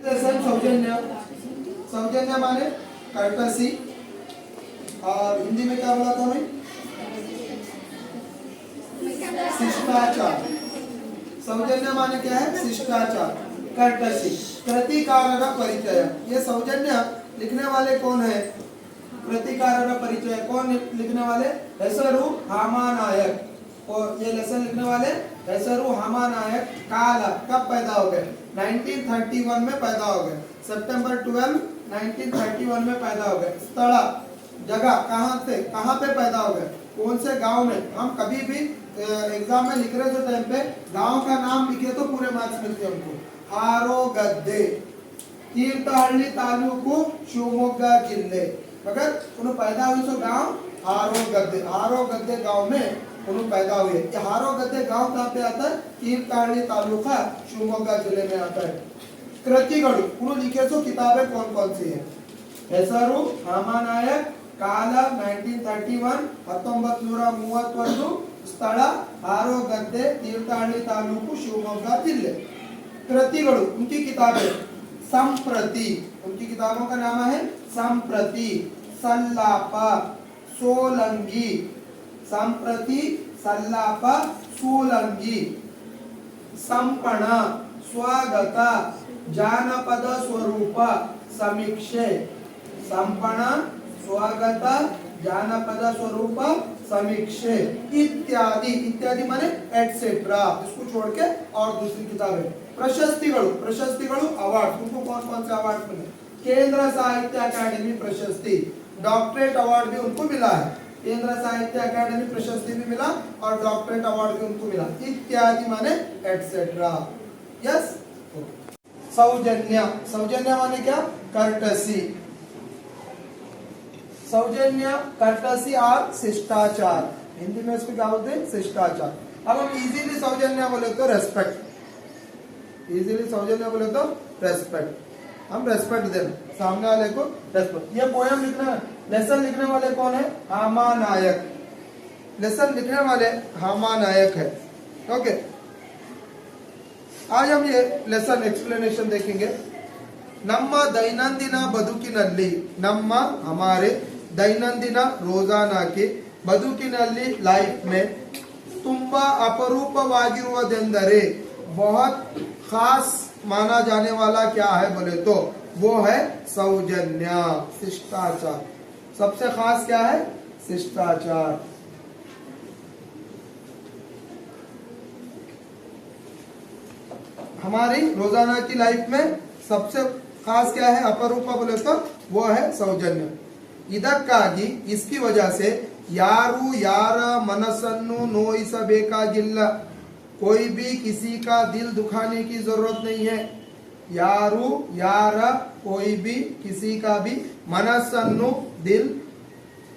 सौजन्य, सौजन्य माने कर्टसी, और हिंदी में क्या बोला था भाई? शिष्टाचार। सौजन्य माने क्या है? शिष्टाचार, कर्टसी। प्रतिकारक परिचय, ये सौजन्य लिखने वाले कौन है? प्रतिकारक परिचय कौन लिखने वाले? हेसरू हामानायक। और ये लेसन लिखने वाले हेसरू हामानायक। काल कब पैदा हो गए? 1931 में पैदा हो गए, सितंबर 12 1931 में पैदा हो गए। स्थल जगह कहाँ से, कहाँ पे पैदा हो गए, कौन से गांव में? हम कभी भी एग्जाम में लिख रहे थे टाइम पे गांव का नाम लिखे तो पूरे मार्क्स मिलते हैं उनको। हारोगद्दे, तीर्थहಳ್ಳಿ तालुकु शिवमोग्गा जिले। अगर उन्होंने पैदा हुई तो गांव हारोगद्दे, हारोगद्दे गांव में उन्होंने पैदा हुए। ये हारोगद्दे गांव कहाँ पे आता है? तीर्थहಳ್ಳಿ तालुका शिवमोग्गा जिले में आता है। कृतिगळु उन्होंने लिखे तो किताबें कौन कौन सी है? हेसरू हामानायक, काल 1931 1931, ಸ್ಥಳ ಹಾರೋಗದ್ದೆ, ತೀರ್ಥಹಳ್ಳಿ ತಾಲೂಕು, शिवमोग्गा जिले। कृतिगळु उनकी किताबें संप्रति, उनकी किताबों का नाम है संप्रति, सल्लाप, सोलंगी, संप्रति, सल्लाप, सोलंगी, संपण, स्वागत, जानपद स्वरूप, समीक्षे। संपण, स्वागत, जानपद स्वरूप, समीक्षे इत्यादि। इत्यादि माने एटसेट्रा, इसको छोड़ के और दूसरी किताबें। प्रशस्तिगळु, प्रशस्तिगळु अवार्ड, तुमको कौन कौन से अवार्ड मिले? केंद्र साहित्य अकादमी प्रशस्ति, डॉक्टरेट अवार्ड भी उनको मिला है। केंद्र साहित्य अकादमी प्रशस्ति भी मिला और डॉक्टरेट अवार्ड भी उनको मिला। इत्यादि माने एटसेट्रा। यस। सौजन्य, सौजन्य माने क्या? कर्टसी। सौजन्य, कर्टसी और शिष्टाचार, हिंदी में इसको क्या बोलते हैं? शिष्टाचार। अब हम इजीली सौजन्य बोले तो रेस्पेक्ट, इजीली सौजन्य बोले तो रेस्पेक्ट। हम रेस्पेक्ट देना सामने वाले को, रेस्पेक्ट। ये पोयम लिखना, लेसन लिखने वाले कौन है? हामानायक। लेसन लिखने वाले हामानायक है। ओके, आज हम ये लेसन एक्सप्लेनेशन देखेंगे। ನಮ್ಮ ದೈನಂದಿನ ಬದುಕಿನಲ್ಲಿ, ನಮ್ಮ हमारे दैनंदिन रोजाना की बदुकिನಲ್ಲಿ लाइफ में ತುಂಬಾ ಅಪರೂಪವಾಗಿರುವುದೆಂದರೆ, बहुत खास माना जाने वाला क्या है बोले तो वो है सौजन्य, शिष्टाचार। सबसे खास क्या है? शिष्टाचार। हमारी रोजाना की लाइफ में सबसे खास क्या है? अपरूप बोले तो वो है सौजन्य। ಇದಕ್ಕಾಗಿ, इसकी वजह से ಯಾರು ಯಾರ ಮನಸ್ಸನ್ನು ನೋಯಿಸಬೇಕಾಗಿಲ್ಲ, कोई भी किसी का दिल दुखाने की जरूरत नहीं है। ಯಾರು ಯಾರ, कोई भी किसी का भी ಮನಸ್ಸನ್ನು, दिल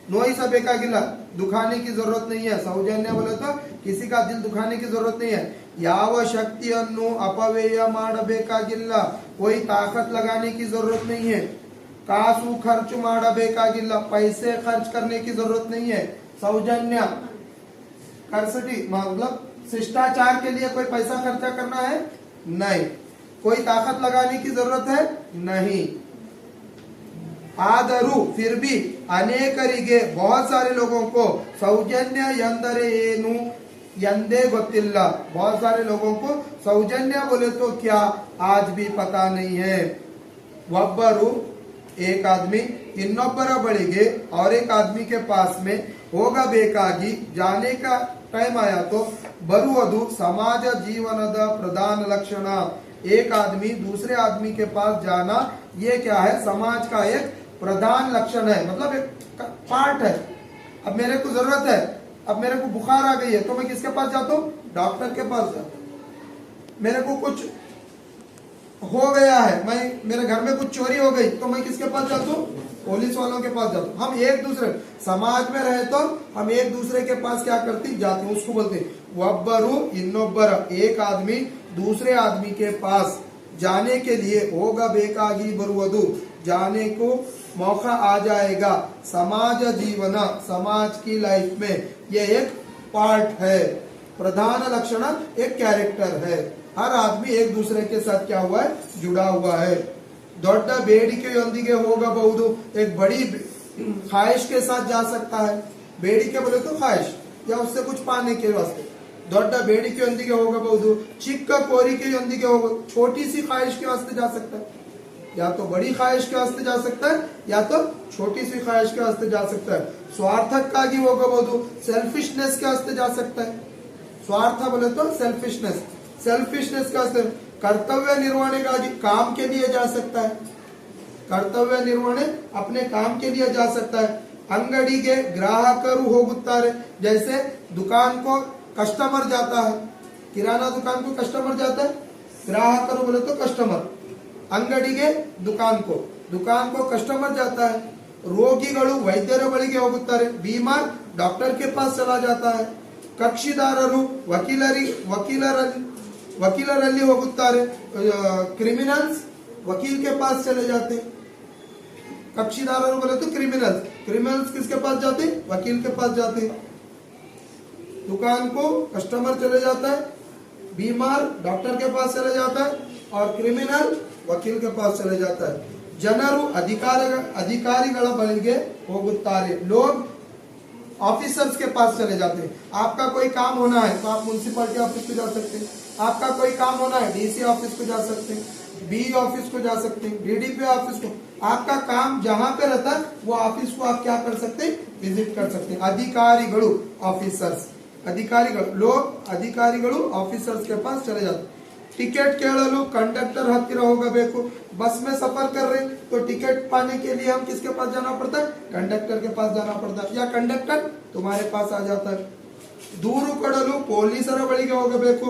ನೋಯಿಸಬೇಕಾಗಿಲ್ಲ, दुखाने की जरूरत नहीं है। सौजन्य बोले तो किसी का दिल दुखाने की जरूरत नहीं है। ಯಾವ ಶಕ್ತಿಯನ್ನು ಅಪವ್ಯಯ ಮಾಡಬೇಕಾಗಿಲ್ಲ, कोई ताकत लगाने की जरूरत नहीं है। कासु खर्च ಮಾಡಬೇಕಾಗಿಲ್ಲ, पैसे खर्च करने की जरूरत नहीं है। सौजन्य कर्सटी मतलब शिष्टाचार के लिए कोई पैसा खर्चा करना है? नहीं। कोई ताकत लगाने की जरूरत है? नहीं। आदरू फिर भी अनेकरिगे, बहुत सारे लोगों को सौजन्य ಎಂದರೆ ಏನು ಎಂದೇ ಗೊತ್ತಿಲ್ಲ। बहुत सारे लोगों को सौजन्य बोले तो क्या आज भी पता नहीं है। ಒಬ್ಬರು, एक आदमी, ಇನ್ನೊಬ್ಬರ ಬಳಿಗೆ, और एक आदमी के पास में ಹೋಗಬೇಕಾಗಿ, जाने का टाइम आया तो ಬರುವುದು समाज जीवनದ प्रधान लक्षण। एक आदमी दूसरे आदमी के पास जाना, ये क्या है? समाज का एक प्रधान लक्षण है, मतलब एक पार्ट है। अब मेरे को जरूरत है, अब मेरे को बुखार आ गई है तो मैं किसके पास जाता हूँ? डॉक्टर के पास जाता हूँ। मेरे को कुछ हो गया है, मैं मेरे घर में कुछ चोरी हो गई तो मैं किसके पास जाता हूँ? पुलिस वालों के पास जाता हूँ। हम एक दूसरे समाज में रहे तो हम एक दूसरे के पास क्या करते? जाते हैं। उसको बोलते हैं ಒಬ್ಬರು ಇನ್ನೊಬ್ಬರ, एक आदमी दूसरे आदमी के पास जाने के लिए ಹೋಗಬೇಕಾಗಿ ಬರುವುದು, जाने को मौका आ जाएगा। समाज जीवन, समाज की लाइफ में ये एक पार्ट है, प्रधान लक्षण एक कैरेक्टर है। हर आदमी एक दूसरे के साथ क्या हुआ है? जुड़ा हुआ है। ದೊಡ್ಡ ಬೇಡಿಕೆಯೊಂದಿಗೆ ಹೋಗಬಹುದು, एक बड़ी ख्वाहिश के साथ जा सकता है। ಬೇಡಿಕೆ बोले तो ख्वाहिश या उससे कुछ पाने के वास्ते। ದೊಡ್ಡ ಬೇಡಿಕೆಯೊಂದಿಗೆ ಹೋಗಬಹುದು, ಚಿಕ್ಕ ಕೋರಿಕೆಯೊಂದಿಗೆ ಹೋಗ, छोटी सी ख्वाहिश के वास्ते जा सकता है, या तो बड़ी ख्वाहिश के वास्ते जा सकता है या तो छोटी सी ख्वाहिश के वास्ते जा सकता है। स्वार्थಕ್ಕಾಗಿ ಹೋಗಬಹುದು, सेल्फिशनेस के वास्ते जा सकता है। स्वार्थ बोले तो सेल्फिशनेस, सेल्फिशनेस के वास्ते। कर्तव्य निर्वहणेಗಾಗಿ काम के लिए जा सकता है, कर्तव्य निर्वहणे अपने काम के लिए जा सकता है। अंगಡಿಗೆ ಗ್ರಾಹಕರು ಹೋಗುತ್ತಾರೆ, जैसे दुकान को कस्टमर जाता है, किराना दुकान को कस्टमर जाता है, ग्राहकರು बोले तो कस्टमर। अंगಡಿಗೆ दुकान को कस्टमर जाता है। ರೋಗಿಗಳು ವೈದ್ಯರ ಬಳಿಗೆ ಹೋಗುತ್ತಾರೆ, बीमार डॉक्टर के पास चला जाता है। ಕಕ್ಷಿದಾರರು वकीलರಲ್ಲಿ ಹೋಗುತ್ತಾರೆ, क्रिमिनल्स वकील के पास चले जाते। कक्षीदारों बोले तो क्रिमिनल्स, क्रिमिनल्स किसके पास जाते? वकील के पास जाते। दुकान को कस्टमर चले जाता है, बीमार डॉक्टर के पास चले जाता है और क्रिमिनल वकील के पास चले जाता है। ಜನರು अधिकारिಗಳ ಬಳಿಗೆ ಹೋಗುತ್ತಾರೆ, लोग ऑफिसर्स के पास चले जाते हैं। आपका कोई काम होना है तो आप म्युनिसिपैलिटी ऑफिस को जा सकते हैं, आपका कोई काम होना है डीसी ऑफिस को जा सकते हैं, बी ऑफिस को जा सकते हैं, डीडीपी ऑफिस को। आपका काम जहां पे रहता है वो ऑफिस को आप क्या कर सकते हैं? विजिट कर सकते हैं। अधिकारिಗಳು ऑफिसर्स, लोग अधिकारिಗಳು ऑफिसर्स के पास चले जाते हैं। टिकट ಕೇಳಲು कंडक्टर हत्तिर होगಬೇಕು, बस में सफर कर रहे तो टिकट पाने के लिए हम किसके पास जाना पड़ता है? कंडक्टर के पास जाना पड़ता है, या कंडक्टर तुम्हारे पास आ जाता है। ದೂರು ಕೊಡಲು ಪೊಲೀಸರ ಬಳಿಗೆ ಹೋಗಬೇಕು,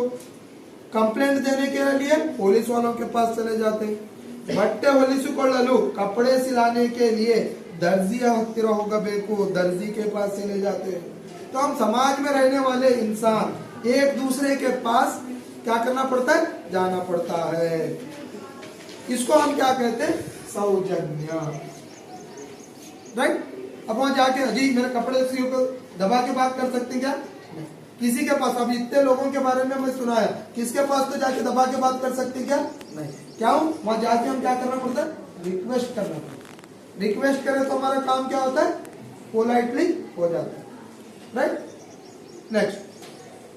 कंप्लेंट देने के लिए पुलिस वालों के पास चले जाते हैं। ಬಟ್ಟೆ ಹೊಲಿಸಿಕೊಳ್ಳಲು कपड़े सिलाने के लिए दर्जिಯ हत्तिर होगಬೇಕು, दर्जी के पास चले जाते हैं। तो हम समाज में रहने वाले इंसान एक दूसरे के पास क्या करना पड़ता है? जाना पड़ता है। इसको हम क्या कहते हैं? सौजन्य, राइट। अब वहां जाके अजी मेरे कपड़े सी को दबा के बात कर सकते हैं क्या? किसी के पास, अब इतने लोगों के बारे में मैं सुना है, किसके पास तो जाके दबा के बात कर सकते क्या? नहीं। क्या हूं वहां जाके हम क्या करना पड़ता है? रिक्वेस्ट करना पड़ता है। रिक्वेस्ट करें तो हमारा काम क्या होता है? पोलाइटली हो जाता है, राइट। नेक्स्ट,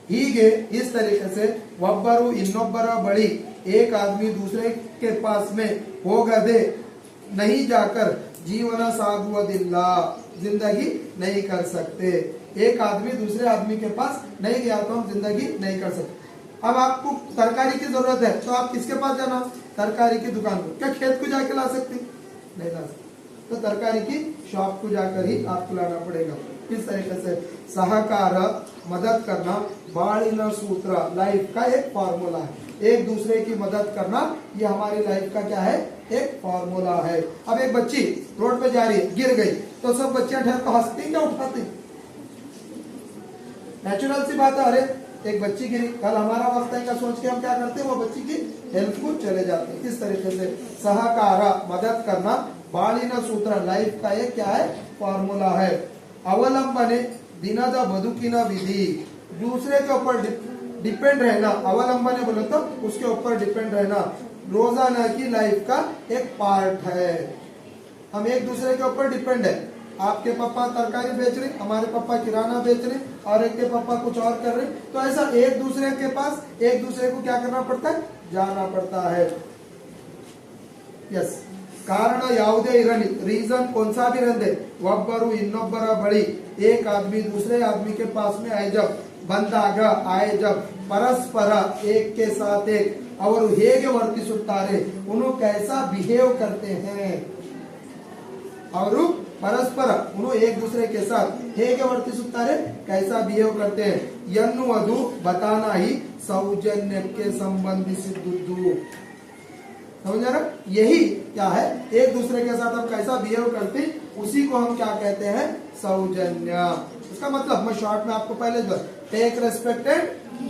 ಹೀಗೆ इस तरीके से ಒಬ್ಬರು ಇನ್ನೊಬ್ಬರ ಬಳಿ, एक आदमी दूसरे के पास में ಹೋಗದೆ नहीं जाकर जीवन साधुವುದಿಲ್ಲ, जिंदगी नहीं कर सकते। एक आदमी दूसरे आदमी के पास नहीं गया तो हम जिंदगी नहीं कर सकते। अब आपको तरकारी की जरूरत है तो आप किसके पास जाना? तरकारी की दुकान को। क्या खेत को जाके ला सकते? नहीं ला सकते, तो तरकारी की शॉप को जाकर ही आपको लाना पड़ेगा। इस तरीके से सहकार, मदद करना, बालिना सूत्र, लाइफ का एक फॉर्मूला है। एक दूसरे की मदद करना ये हमारी लाइफ का क्या है? एक फॉर्मूला है। अब एक बच्ची रोड पे जा रही है, गिर गई तो सब बच्चियां ठहर कर हंसती क्या उठाती? नेचुरल सी बात है। अरे एक बच्ची गिरी, कल हमारा वक्त आएगा सोच के हम क्या करते हैं? वो बच्ची की हेल्प को चले जाते हैं। इस तरीके से सहकार, मदद करना, बालिना सूत्र, लाइफ का एक क्या है? फॉर्मूला है। ಅವಲಂಬನೆ ದಿನದ ಬದುಕಿನ ವಿಧಿ, दूसरे के ऊपर डिपेंड रहना। अवलंबने बोले तो उसके ऊपर डिपेंड रहना रोजाना की लाइफ का एक पार्ट है। हम एक दूसरे के ऊपर डिपेंड है। आपके पापा तरकारी बेच रहे, हमारे पापा किराना बेच रहे, और एक के पापा कुछ और कर रहे, तो ऐसा एक दूसरे के पास एक दूसरे को क्या करना पड़ता है? जाना पड़ता है। यस, कारण ಯಾವುದೇ ಇರಲಿ, रीजन कौन सा भी रहने, ಒಬ್ಬರು ಇನ್ನೊಬ್ಬರ ಬಳಿ, एक आदमी दूसरे आदमी के पास में आए जब, ಬಂದಾಗ आए जब, परस्पर एक के साथ एक, ಅವರು ಹೇಗೆ ವರ್ತಿಸುತ್ತಾರೆ, उन्हों कैसा बिहेव करते हैं, ಅವರು परस्पर उन्हों एक दूसरे के साथ ಹೇಗೆ ವರ್ತಿಸುತ್ತಾರೆ, कैसा बिहेव करते हैं ಎನ್ನುವುದು बताना ही सौजन्यಕ್ಕೆ ಸಂಬಂಧಿಸಿದ್ದು। समझ रहे? यही क्या है? एक दूसरे के साथ हम कैसा बिहेव करते, उसी को हम क्या कहते हैं? सौजन्य। इसका मतलब मैं शॉर्ट में आपको पहले take respect and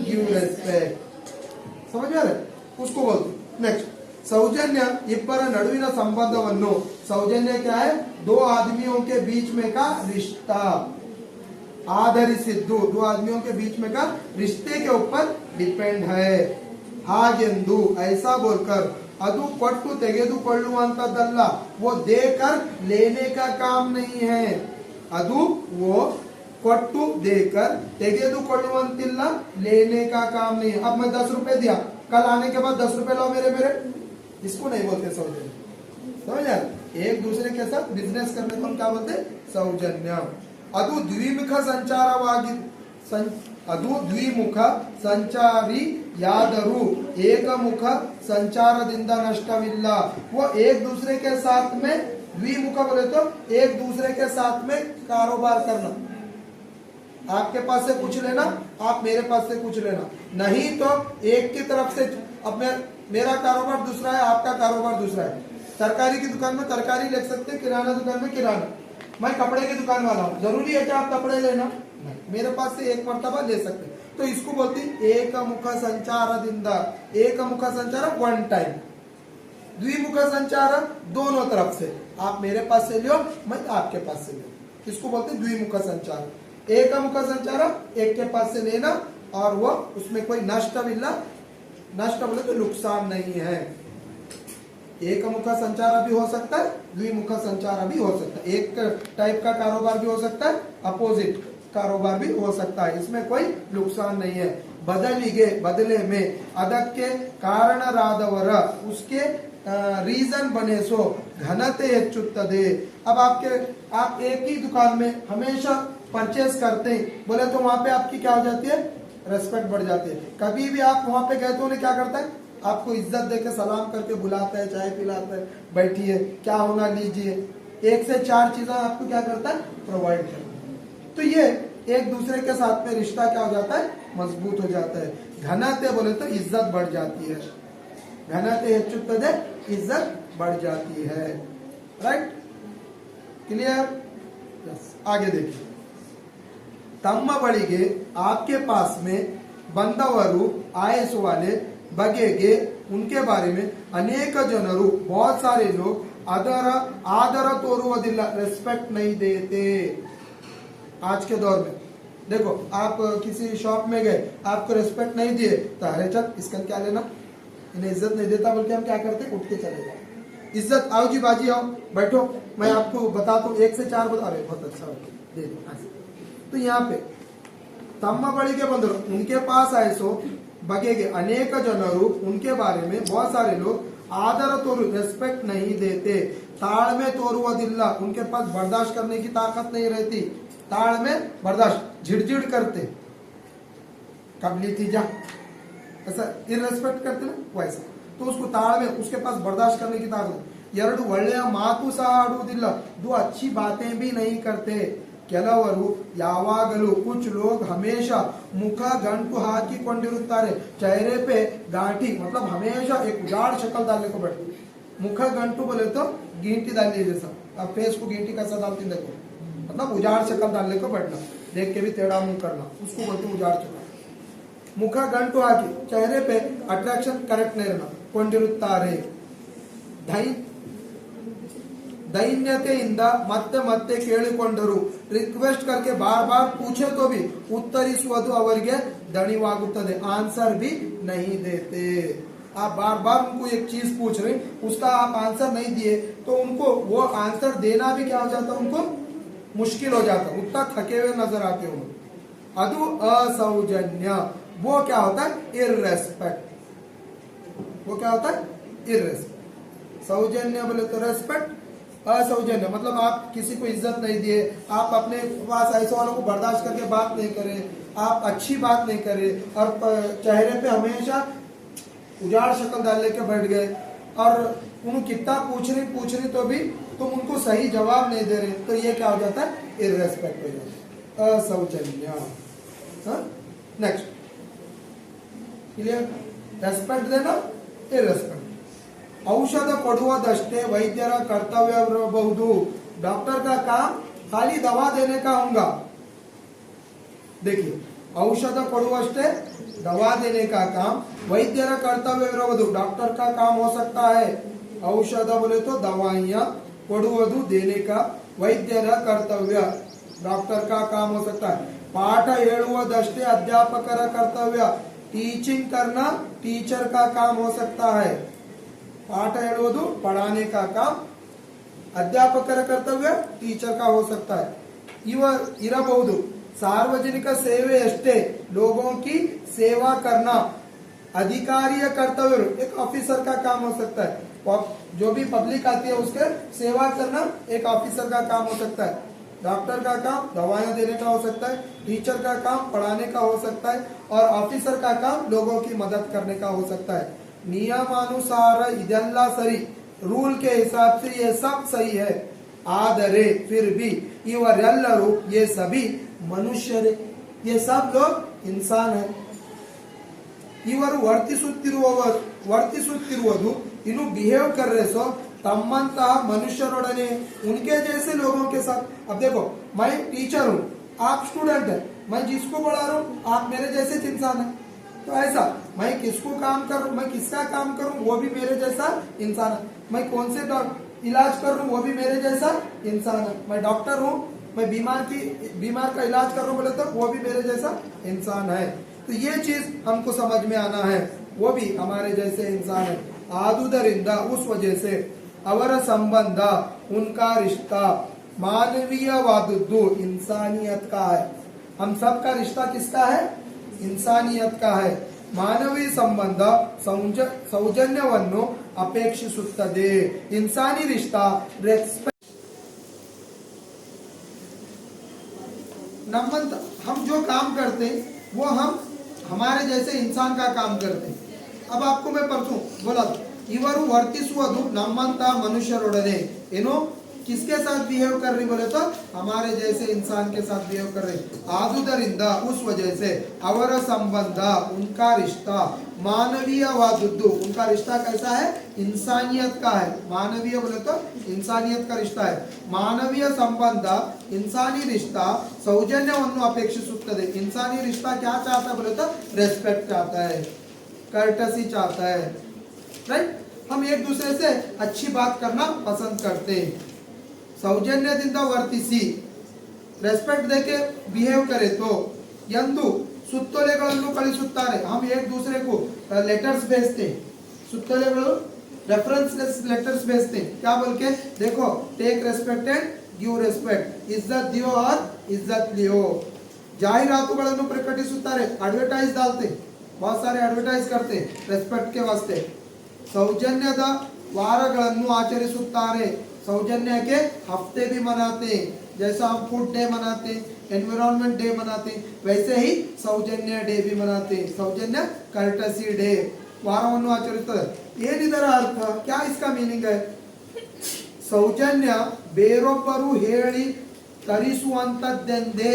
give respect, समझ रहे? उसको बोलते। नेक्स्ट, सौजन्य इಬ್ಬರ ನಡುವಿನ ಸಂಬಂಧವನ್ನು, सौजन्य क्या है? दो आदमियों के बीच में का रिश्ता, आधरिसिದ್ದು, दो आदमियों के बीच में का रिश्ते के ऊपर डिपेंड है। हागेंदु, ऐसा बोलकर, ಅದು ಕೊಟ್ಟು ತೆಗೆದುಕೊಳ್ಳುವಂತದ್ದಲ್ಲ, वो देकर लेने का काम नहीं है। ಅದು वो ಕೊಟ್ಟು देकर ತೆಗೆದುಕೊಳ್ಳುವಂತಿಲ್ಲ, लेने का काम नहीं है। अब मैं 10 रुपए दिया, कल आने के बाद 10 रुपए लो मेरे, इसको नहीं बोलते सौजन्य। समझ आया? एक दूसरे के साथ बिजनेस करने को हम क्या बोलते हैं? सौजन्य। ಅದು ದ್ವಿಮುಖ ಸಂಚಾರವಾಗಿ ಅದು ದ್ವಿಮುಖ ಸಂಚಾರಿಯಾದರೂ ಏಕಮುಖ संचारದಿಂದ नष्टविಲ್ಲ। वो एक दूसरे के साथ में द्विमुख बोले तो एक दूसरे के साथ में कारोबार करना, आपके पास से कुछ लेना, आप मेरे पास से कुछ लेना, नहीं तो एक की तरफ से। अब मेरा कारोबार दूसरा है, आपका कारोबार दूसरा है। तरकारी की दुकान में तरकारी ले सकते, किराना दुकान में किराना। मैं कपड़े की दुकान वाला हूँ, जरूरी है कि आप कपड़े लेना? नहीं, मेरे पास से एक मर्तबा ले सकते। तो इसको बोलते एकमुख संचारದಿಂದ। एकमुख संचार वन टाइम, द्विमुख संचार दोनों तरफ से, आप मेरे पास से लियो, मैं आपके पास से लियो, इसको बोलते द्विमुख संचार। एकमुख संचार एक के पास से लेना और वो उसमें कोई नष्टविಲ್ಲ, नष्ट बोले तो नुकसान नहीं है। एकमुख संचार भी हो सकता है, द्विमुख संचार भी हो सकता है। एक टाइप का कारोबार भी हो सकता है, अपोजिट कारोबार भी हो सकता है, इसमें कोई नुकसान नहीं है। बदलिगे बदले में ಅದಕ್ಕೆ ಕಾರಣರಾದವರ उसके रीजन बने सो घनते ಹೆಚ್ಚುತ್ತದೆ। अब आप एक ही दुकान में हमेशा परचेस करते हैं बोले तो वहां पे आपकी क्या हो जाती है? रेस्पेक्ट बढ़ जाती है। कभी भी आप वहां पे गए तो उन्हें क्या करता है? आपको इज्जत देके सलाम करके बुलाता है, चाय पिलाता है, बैठिए, क्या होना लीजिए, एक से 4 चीजें आपको क्या करता है? प्रोवाइड करता है। तो ये एक दूसरे के साथ में रिश्ता क्या हो जाता है? मजबूत हो जाता है। घनते बोले तो इज्जत बढ़ जाती है, घनते ಹೆಚ್ಚುತ್ತದೆ, इज्जत बढ़ जाती है। Right, clear? यस, आगे देखिए। तಮ್ಮ ಬಳಿಗೆ आपके पास में ಬಂದವರು ಆಯಸುವಾಲೆ बगेगे उनके बारे में अनेक जनरू बहुत सारे लोग आदर तोरुವುದಿಲ್ಲ, रेस्पेक्ट नहीं देते। आज के दौर में देखो, आप किसी शॉप में गए, आपको रेस्पेक्ट नहीं दिए तो अरे चल इसका क्या लेना, इन्हें इज्जत नहीं देता, बल्कि हम क्या करते? उठ के चले जाए। इज्जत, आओ जी बाजी आओ, बैठो, मैं आपको बताता हूँ, 1 से 4 बता, अरे बहुत अच्छा दे दो। तो यहाँ पे तಮ್ಮ ಬಳಿಗೆ ಬಂದರು, उनके पास आए सो बगेगे अनेक जनरू उनके बारे में बहुत सारे लोग आदर तोरू रेस्पेक्ट नहीं देते, ताड़ में तोरुವುದಿಲ್ಲ, उनके पास बर्दाश्त करने की ताकत नहीं रहती, ताड़ में बर्दाश्त, झिड़झिड़ करते, कब ली थी जा, ऐसा इररेस्पेक्ट करते ना वैसा। तो उसको ताड़ में, उसके पास बर्दाश्त करने की ताकत। ಎರಡು ಒಳ್ಳೆಯ ಮಾತು ಸಹ ಆಡುವುದಿಲ್ಲ, दो अच्छी बातें भी नहीं करते। ಕೆಲವರು ಯಾವಾಗಲೂ कुछ लोग हमेशा मुख गंटु हाकिಕೊಂಡಿರುತ್ತಾರೆ, चेहरे पे गांठी, मतलब हमेशा एक उजाड़ शक्ल डालने को बैठते। मुख गंटु बोले तो गिंटी डालने जैसा, अब फेस को गिंटी कैसा डालती देखो, मतलब उजाड़ शक्ल डालने को बैठना, देख के भी टेढ़ा मुंह करना, उसको बोलते उजाड़ शक्ल। मुख गंटु हाकि चेहरे पे अट्रैक्शन करेक्ट नहीं रहना, ಕೊಂಡಿರುತ್ತಾರೆ। दैन्यतेಯಿಂದ ಮತ್ತೆ ಮತ್ತೆ ಕೇಳಿಕೊಂಡರು, रिक्वेस्ट करके बार बार पूछे तो भी ಉತ್ತರಿಸುವುದು ಅವರಿಗೆ ದಣಿವಾಗುತ್ತದೆ, आंसर भी नहीं देते। आप बार बार उनको एक चीज पूछ रहे, उसका आप आंसर नहीं दिए तो उनको वो आंसर देना भी क्या हो जाता, उनको मुश्किल हो जाता, उतना थके हुए नजर आते हो। ಅದು असौजन्य, वो क्या होता है? इररेस्पेक्ट। वो क्या होता है? इररेस्पेक्ट। सौजन्य बोले तो रेस्पेक्ट, असौजन्य मतलब आप किसी को इज्जत नहीं दिए, आप अपने पास ऐसे वालों को बर्दाश्त करके बात नहीं करे, आप अच्छी बात नहीं करे, और चेहरे पे हमेशा उजाड़ शक्ल डाल के बैठ गए, और उनको कितना पूछ रही तो भी तुम उनको सही जवाब नहीं दे रहे, तो ये क्या हो जाता है? इररेस्पेक्ट हो जाता है, असौजन्य। Next, clear? रेस्पेक्ट देना, इररेस्पेक्ट। औषध ಕೊಡುವುದಷ್ಟೇ ವೈದ್ಯರ ಕರ್ತವ್ಯವಿರಬಹುದು, डॉक्टर का काम खाली दवा देने का होगा। देखिए, औषध ಕೊಡುವಷ್ಟೇ दवा देने का काम वैद्यर कर्तव्यविರಬಹುದು, डॉक्टर का काम हो सकता है। औषध बोले तो दवाइयां, ಕೊಡುವುದು देने का वैद्यर कर्तव्य, डॉक्टर का काम हो सकता है। पाठ ಹೇಳುವುದಷ್ಟೇ अध्यापकर कर्तव्य, टीचिंग करना टीचर का काम हो सकता है। ಪಾಠ ಹೇಳುವುದು पढ़ाने का काम ಅಧ್ಯಾಪಕರ ಕರ್ತವ್ಯ ಟೀಚರ್ का हो सकता है ಇರಬಹುದು ಸಾರ್ವಜನಿಕ ಸೇವೆಯಷ್ಟೇ लोगों की सेवा करना अधिकारिय कर्तव्य एक ऑफिसर का काम हो सकता है जो भी पब्लिक आती है उसके सेवा करना एक ऑफिसर का काम हो सकता है डॉक्टर का काम दवाइयां देने का हो सकता है टीचर का काम पढ़ाने का हो सकता है और ऑफिसर का काम लोगों की मदद करने का हो सकता है नियमानुसार ಇದೆಲ್ಲ सरी रूल के हिसाब से ये सब सही है ಆದರೆ फिर भी ಇವರೆಲ್ಲರೂ ये सभी मनुष्यರೇ ये सब लोग इंसान है ಇವರು ವರ್ತಿಸುತ್ತಿರುವುದು ಇನ್ನು बिहेव कर रहे सो तम्मंತಹ मनुष्यरोड़ने उनके जैसे लोगों के साथ अब देखो मैं टीचर हूँ आप स्टूडेंट है मैं जिसको पढ़ा रहा हूँ आप मेरे जैसे इंसान है तो ऐसा मैं किसको काम करूँ मैं किसका काम करूँ वो भी मेरे जैसा इंसान है मैं कौन से इलाज कर रहा हूँ वो भी मेरे जैसा इंसान है मैं डॉक्टर हूँ मैं बीमार का इलाज कर रहा हूँ बोले तो वो भी मेरे जैसा इंसान है तो ये चीज हमको समझ में आना है वो भी हमारे जैसे इंसान है आदुदरिंद उस वजह से ಅವರ संबंध उनका रिश्ता मानवीयवादुद्दु इंसानियत का है हम सब का रिश्ता किसका है इंसानियत का है ಮಾನವೀಯ ಸಂಬಂಧ ಸೌಜನ್ಯವನ್ನು ಅಪೇಕ್ಷಿಸುತ್ತದೆ इंसानी रिश्ता रेस्पेक्ट नमंत हम जो काम करते हैं वो हम हमारे जैसे इंसान का काम करते हैं अब आपको मैं परसों बोला इವರು ವರ್ತಿಸುವುದು ನಮ್ಮಂತ ಮನುಷ್ಯರೊಡನೆ ಏನು किसके साथ बिहेव कर रही बोले तो हमारे जैसे इंसान के साथ बिहेव कर रही आदुदरिंद उस वजह से ಅವರ संबंध उनका रिश्ता मानवीयवादुद्दु उनका रिश्ता कैसा है इंसानियत का है मानवीय बोले तो इंसानियत का रिश्ता है मानवीय संबंध इंसानी रिश्ता सौजन्यವನ್ನು ಅಪೇಕ್ಷಿಸುತ್ತದೆ इंसानी रिश्ता क्या चाहता है बोले तो रेस्पेक्ट चाहता है कर्टसी चाहता है राइट हम एक दूसरे से अच्छी बात करना पसंद करते हैं ಸೌಜನ್ಯದಿಂದ ವರ್ತಿಸಿ ರೆಸ್ಪೆಕ್ಟ್ देके बिहेव करे तो ಎಂದು ಸುತ್ತೋಲೆಗಳನ್ನು ಕಳಿಸುತ್ತಾರೆ हम एक दूसरे को लेटर्स भेजते हैं ಸುತ್ತೋಲೆಗಳು रेफरेंस लेटर्स भेजते हैं क्या बोल के देखो take respect and give respect इज्जत दियो और इज्जत लियो ಜಾಹೀರಾತುಗಳನ್ನು ಪ್ರಕಟಿಸುತ್ತಾರೆ ಅಡ್ವರ್ಟೈಸ್ डालते बहुत सारे एडवर्टाइज करते रेस्पेक्ट के वास्ते सौजन्यದ ವಾರಗಳನ್ನು ಆಚರಿಸುತ್ತಾರೆ सौजन्य के हफ्ते भी मनाते हैं जैसा हम फूड डे मनाते हैं एनवायरमेंट डे मनाते हैं वैसे ही सौजन्य डे भी मनाते हैं सौजन्य कर्टसी डे ವಾರವನ್ನು ಆಚರಿಸುತ್ತಾರೆ ಏನಿದರ ಅರ್ಥ क्या इसका मीनिंग है सौजन्य ಬೇರೊಬ್ಬರು ಹೇಳಿ ತರಿಸುವಂತದ್ದೆಂದೇ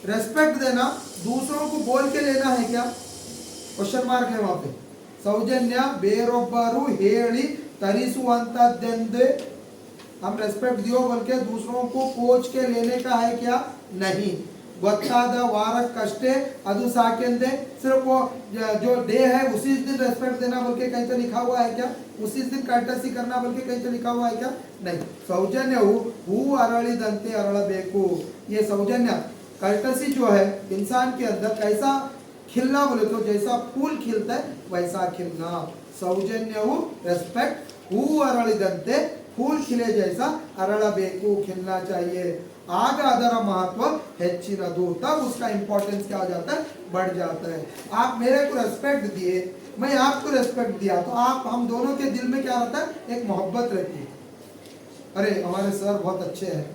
रेस्पेक्ट देना दूसरों को बोल के लेना है क्या क्वेश्चन मार्क है वहां पे सौजन्य ಬೇರೊಬ್ಬರು ಹೇಳಿ तरिसुवंतद्देंदे हम रेस्पेक्ट दियो बोल के दूसरों को कोच के लेने का है क्या नहीं ಗೊತ್ತಾದ ವಾರಕ್ಕಷ್ಟೇ ಅದು ಸಾಕೆಂದೆ सिर्फ वो जो डे है उसी दिन रेस्पेक्ट देना बोल के कहीं तो लिखा हुआ है क्या उसी दिन कर्टसी करना बोल के कहीं तो लिखा हुआ है क्या नहीं सौजन्यವು ಹೂ ಅರಳಿದಂತೆ ಅರಳಬೇಕು ये सौजन्य कर्टसी जो है इंसान के अंदर कैसा खिलना बोले तो जैसा फूल खिलता है वैसा खिलना सौजन्यವು रेस्पेक्ट ಹೂ ಅರಳಿದಂತೆ फूल खिले जैसा अरಳಬೇಕು खिलना चाहिए आग ಅದರ महत्व ಹೆಚ್ಚಿನದು तब उसका इंपॉर्टेंस क्या हो जाता है बढ़ जाता है आप मेरे को रेस्पेक्ट दिए मैं आपको रेस्पेक्ट दिया तो आप हम दोनों के दिल में क्या रहता है एक मोहब्बत रहती है अरे हमारे सर बहुत अच्छे हैं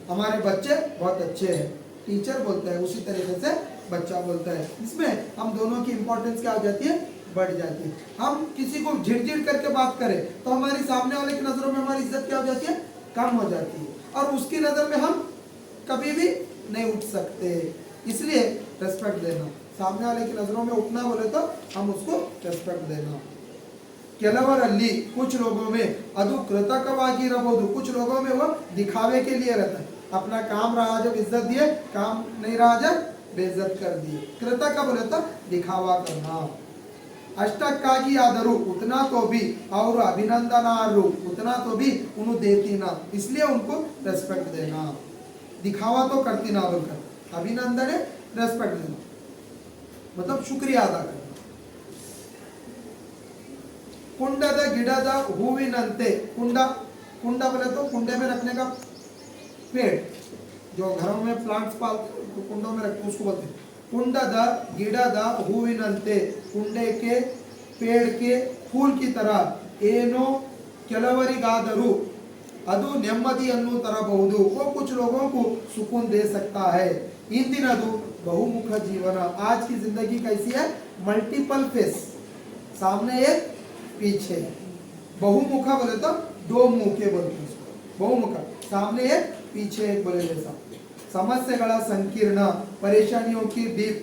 हमारे बच्चे बहुत अच्छे हैं टीचर बोलता है उसी तरीके से बच्चा बोलता है इसमें हम दोनों की इंपॉर्टेंस क्या हो जाती है बढ़ जाती है हम किसी को झिड़झिड़ करके बात करें तो हमारी सामने वाले की नजरों में हमारी इज्जत क्या हो जाती है कम हो जाती है और उसकी नजर में हम कभी भी नहीं उठ सकते इसलिए रेस्पेक्ट देना सामने वाले की नजरों में उठना बोले तो हम उसको रेस्पेक्ट देना ಕೆಲವರಲ್ಲಿ कुछ लोगों में ಅದು ಕೃತಕವಾಗಿ ಇರಬಹುದು कुछ लोगों में वो दिखावे के लिए रहता है अपना काम रहा जब इज्जत दिए काम नहीं रहा जब बेइज्जत कर दिए कृतक बोले तो दिखावा करना अष्टक्कागी आदरू उतना तो भी और अभिनंदनार्हु उतना तो भी उन्हें देती ना इसलिए उनको रेस्पेक्ट देना दिखावा तो करती ना बोलकर अभिनंदन है रेस्पेक्ट देना मतलब शुक्रिया अदा करना कुंडद गिडद हूविनंते कुंडा कुंडा बोले तो कुंडे में रखने का पेड़ जो घरों में प्लांट्स पालते तो कुंडों में रखते उसको बोलते हैं कुंडद गिडद हूविनंते कुंडे के पेड़ के फूल की तरह ಏನೋ ಕೆಲವರಿಗಾದರೂ ಅದು ನೆಮ್ಮದಿಯನ್ನು ತರಬಹುದು वो कुछ लोगों को सुकून दे सकता है इंदिनदु बहुमुख जीवन आज की जिंदगी कैसी है मल्टीपल फेस सामने एक पीछे बहुमुख बोले तो दो मुंह के बोलते हैं बहुमुख सामने एक पीछे एक बोले जैसा समस्याಗಳ संकीर्ण परेशानियों की डीप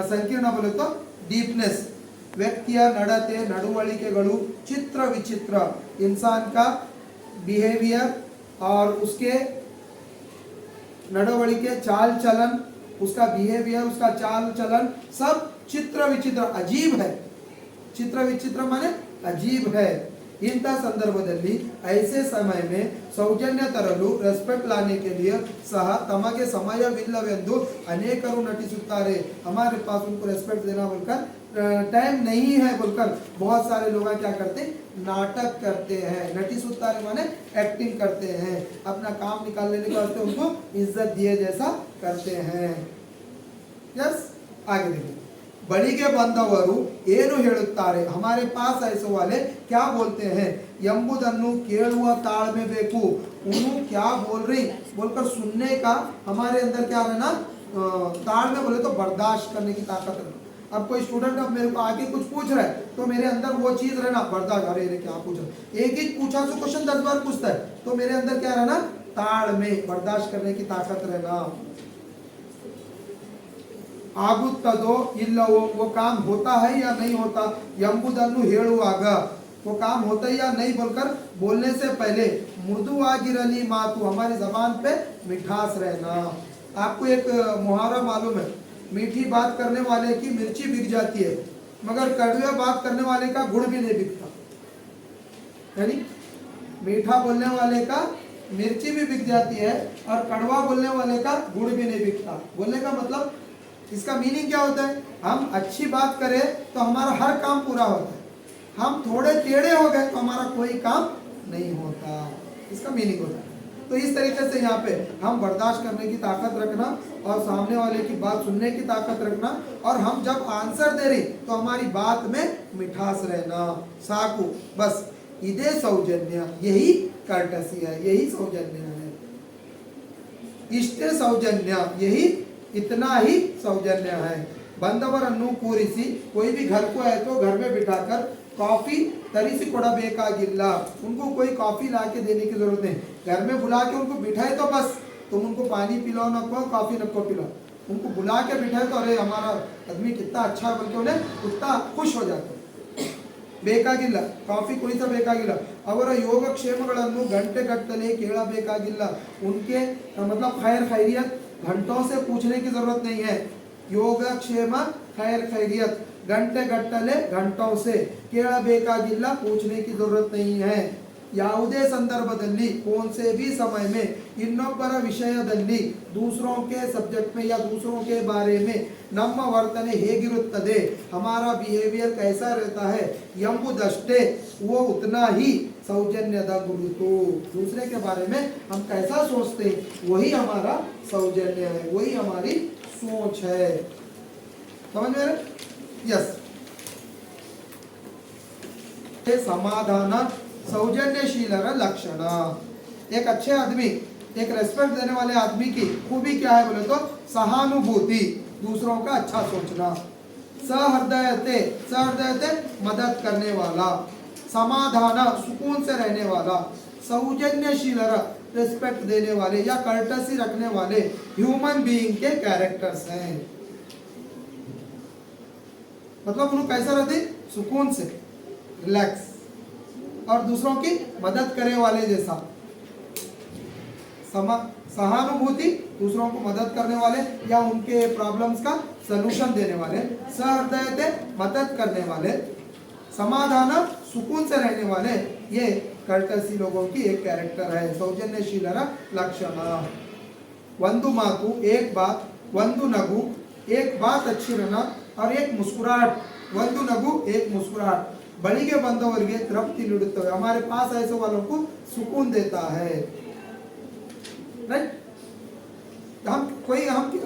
संकीर्ण बोले तो डीपनेस व्यक्तिಯ ನಡತೆ नडुवಳಿಕೆಗಳು चित्र विचित्र इंसान का बिहेवियर और उसके नडवಳಿಕೆ चाल चलन उसका बिहेवियर उसका चाल चलन सब चित्र विचित्र अजीब है चित्र विचित्र माने अजीब है इंಥ ಸಂದರ್ಭದಲ್ಲಿ ऐसे समय में सौजन्य तरಲು ರೆಸ್ಪೆಕ್ಟ್ लाने के लिए सह तಮಗೆ ಸಮಯವಿಲ್ಲವೆಂದು अनेकರು ನಟಿಸುತ್ತಾರೆ हमारे पास उनको रेस्पेक्ट देना बोलकर टाइम नहीं है बोलकर बहुत सारे लोग क्या करते नाटक करते हैं नटिसुत्तारे माने एक्टिंग करते हैं अपना काम निकाल लेने के वास्ते उनको इज्जत दिए जैसा करते हैं यस आगे देखिए ಬಳಿಗೆ ಬಂದವರು ಏನು ಹೇಳುತ್ತಾರೆ हमारे पास ऐसे वाले क्या बोलते हैं ಎಂಬುದನ್ನು ಕೇಳುವ ತಾಳ್ಮೆ ಬೇಕು उन्हों क्या बोल रही बोलकर सुनने का हमारे अंदर क्या रहना ताड़मे बोले तो बर्दाश्त करने की ताकत रहना अब कोई स्टूडेंट अब मेरे को आगे कुछ पूछ रहा है तो मेरे अंदर वो चीज रहना बर्दाश्त अरे ये क्या पूछ रहा एक ही पूछा तो क्वेश्चन 10 बार पूछता है तो मेरे अंदर क्या रहना ताड़मे बर्दाश्त करने की ताकत रहना ಆಗುತ್ತದೋ ಇಲ್ಲವೋ वो काम होता है या नहीं होता ಎಂಬುದನ್ನು ಹೇಳುವಾಗ वो काम होता है या नहीं बोलकर बोलने से पहले मृदुआगिरली मातु हमारी जबान पे मिठास रहना आपको एक मुहावरा मालूम है मीठी बात करने वाले की मिर्ची बिक जाती है मगर कड़वे बात करने वाले का गुड़ भी नहीं बिकता यानी मीठा बोलने वाले का मिर्ची भी बिक जाती है और कड़वा बोलने वाले का गुड़ भी नहीं बिकता बोलने का मतलब इसका मीनिंग क्या होता है हम अच्छी बात करें तो हमारा हर काम पूरा होता है हम थोड़े टेढ़े हो गए तो हमारा कोई काम नहीं होता इसका मीनिंग होता है तो इस तरीके से यहाँ पे हम बर्दाश्त करने की ताकत रखना और सामने वाले की बात सुनने की ताकत रखना और हम जब आंसर दे रही तो हमारी बात में मिठास रहना साकु बस इदे सौजन्य यही कर्टसी है यही सौजन्य है इष्टे सौजन्य यही इतना ही सौजन्य है बंदवरन्नु ಕೂರಿಸಿ कोई भी घर को है तो घर में बिठाकर कॉफी तरीसी ಕೊಡಬೇಕಾಗಿಲ್ಲ उनको कोई कॉफी ला के देने की जरूरत नहीं घर में बुला के उनको बिठाए तो बस तुम उनको पानी पिलाओ न को कॉफी न को पिलाओ उनको बुला के बिठाए तो अरे हमारा आदमी कितना अच्छा है बल्कि उन्हें उतना खुश हो जाते ಬೇಕಾಗಿಲ್ಲ ಕಾಫಿ ಕುಡಿತ ಬೇಕಾಗಿಲ್ಲ ಅವರ ಯೋಗಕ್ಷೇಮಗಳನ್ನು ಗಂಟೆಗಟ್ಟಲೆ ಕೇಳಬೇಕಾಗಿಲ್ಲ उनके मतलब खैर खैरियत घंटों से पूछने की जरूरत नहीं है योगक्षेम खैर खैरियत घंटे गಟ್ಟಲೆ घंटों से ಕೇಳಬೇಕಾಗಿಲ್ಲ पूछने की जरूरत नहीं है ಯಾವುದೇ ಸಂದರ್ಭದಲ್ಲಿ कौन से भी समय में ಇನ್ನೊಬ್ಬರ ವಿಷಯದಲ್ಲಿ दूसरों के सब्जेक्ट में या दूसरों के बारे में ನಮ್ಮ ವರ್ತನೆ ಹೇಗಿರುತ್ತದೆ हमारा बिहेवियर कैसा रहता है ಎಂಬುದಷ್ಟೇ वो उतना ही सौजन्यದ गुरुतु दूसरे के बारे में हम कैसा सोचते हैं वही हमारा सौजन्य है वही हमारी सोच है समझ में यस समाधान सौजन्यशीलर लक्षण एक अच्छे आदमी एक रेस्पेक्ट देने वाले आदमी की खूबी क्या है बोले तो सहानुभूति दूसरों का अच्छा सोचना सहृदयते मदद करने वाला समाधान सुकून से रहने वाला सौजन्यशीलर रिस्पेक्ट देने वाले या कर्टसी रखने वाले ह्यूमन बीइंग के कैरेक्टर्स हैं मतलब उन्हें कैसा रहते सुकून से रिलैक्स और दूसरों की मदद करने वाले जैसा सहानुभूति दूसरों को मदद करने वाले या उनके प्रॉब्लम्स का सलूशन देने वाले सहृदयते मदद करने वाले समाधान सुकून से रहने वाले ये कर्टसी लोगों की एक कैरेक्टर है सौजन्यशीलर लक्षण ಒಂದು ಮಾತು एक बात ಒಂದು ನಗು एक बात अच्छी रहना और एक मुस्कुराहट ಒಂದು ನಗು एक मुस्कुराहट ಬಳಿಗೆ ಬಂದವರಿಗೆ ತೃಪ್ತಿ ನೀಡುತ್ತವೆ हमारे पास ऐसे वालों को सुकून देता है राइट हम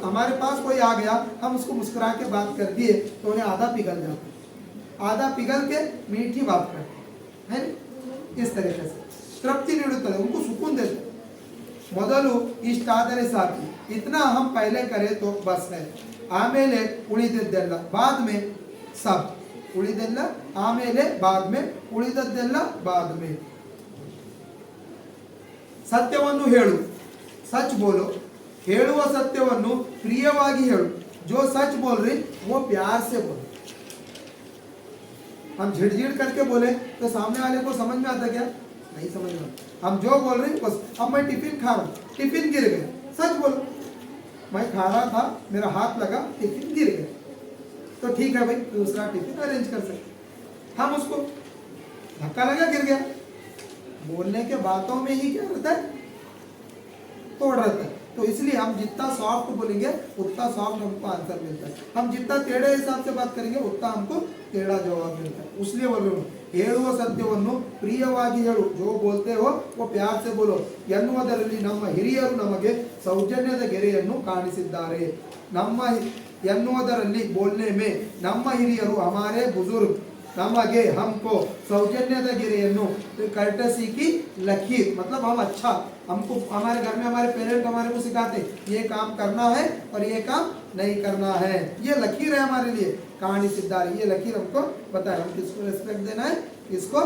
हमारे पास कोई आ गया हम उसको मुस्कुरा के बात कर दिए तो उन्हें आधा पिघल जाता है आधा पिघल के मीठी बात करते है इस तरीके से तृप्ति ನೀಡುತ್ತದೆ उनको सुकून देते ಮೊದಲು ಇಷ್ಟಾದರೆ ಸಾಕು इतना हम पहले करें तो बस है ಆಮೇಲೆ ಉಳಿದದ್ದೆಲ್ಲ बाद में सब ಉಳಿದೆಲ್ಲ ಆಮೇಲೆ बाद में ಉಳಿದದ್ದೆಲ್ಲ बाद में ಸತ್ಯವನ್ನು ಹೇಳು सच बोलो ಹೇಳುವ ಸತ್ಯವನ್ನು ಪ್ರಿಯವಾಗಿ ಹೇಳು जो सच बोल रही वो प्यार से बोलो हम झिड़झिड़ करके बोले तो सामने वाले को समझ में आता क्या नहीं समझ में हम जो बोल रहे हैं बस अब मैं टिफिन खा रहा हूँ टिफिन गिर गया सच बोलो मैं खा रहा था मेरा हाथ लगा टिफिन गिर गया तो ठीक है भाई दूसरा टिफिन अरेंज कर सकते हम उसको धक्का लगा गिर गया बोलने के बातों में ही क्या रहता है तोड़ रहता है तो इसलिए हम जितना सॉफ्ट बोलेंगे उतना सॉफ्ट हमको आंसर मिलता है हम जितना टेढ़े हिसाब से बात करेंगे उतना हमको टेढ़ा जवाब मिलता है इसलिए बोल रहे हूँ ಹೇಳುವ ಸತ್ಯವನ್ನು ಪ್ರಿಯವಾಗಿ ಹೇಳು जो बोलते हो वो प्यार से बोलो ಎನ್ನುವುದರಲ್ಲಿ ನಮ್ಮ ಹಿರಿಯರು ನಮಗೆ ಸೌಜನ್ಯದ ಗೆರೆಯನ್ನು ಕಾಣಿಸಿದ್ದಾರೆ ನಮ್ಮ ಎನ್ನುವುದರಲ್ಲಿ बोलने में ನಮ್ಮ ಹಿರಿಯರು हमारे बुजुर्ग नमगे हमको सौजन्यद गिरियन्नु कर्टसी की लकीर मतलब हम अच्छा हमको हमारे घर में हमारे पेरेंट हमारे को सिखाते ये काम करना है और ये काम नहीं करना है ये लकीर है हमारे लिए कहानी सिद्धार्थ ये लकीर हमको बताए हम किसको रेस्पेक्ट देना है किसको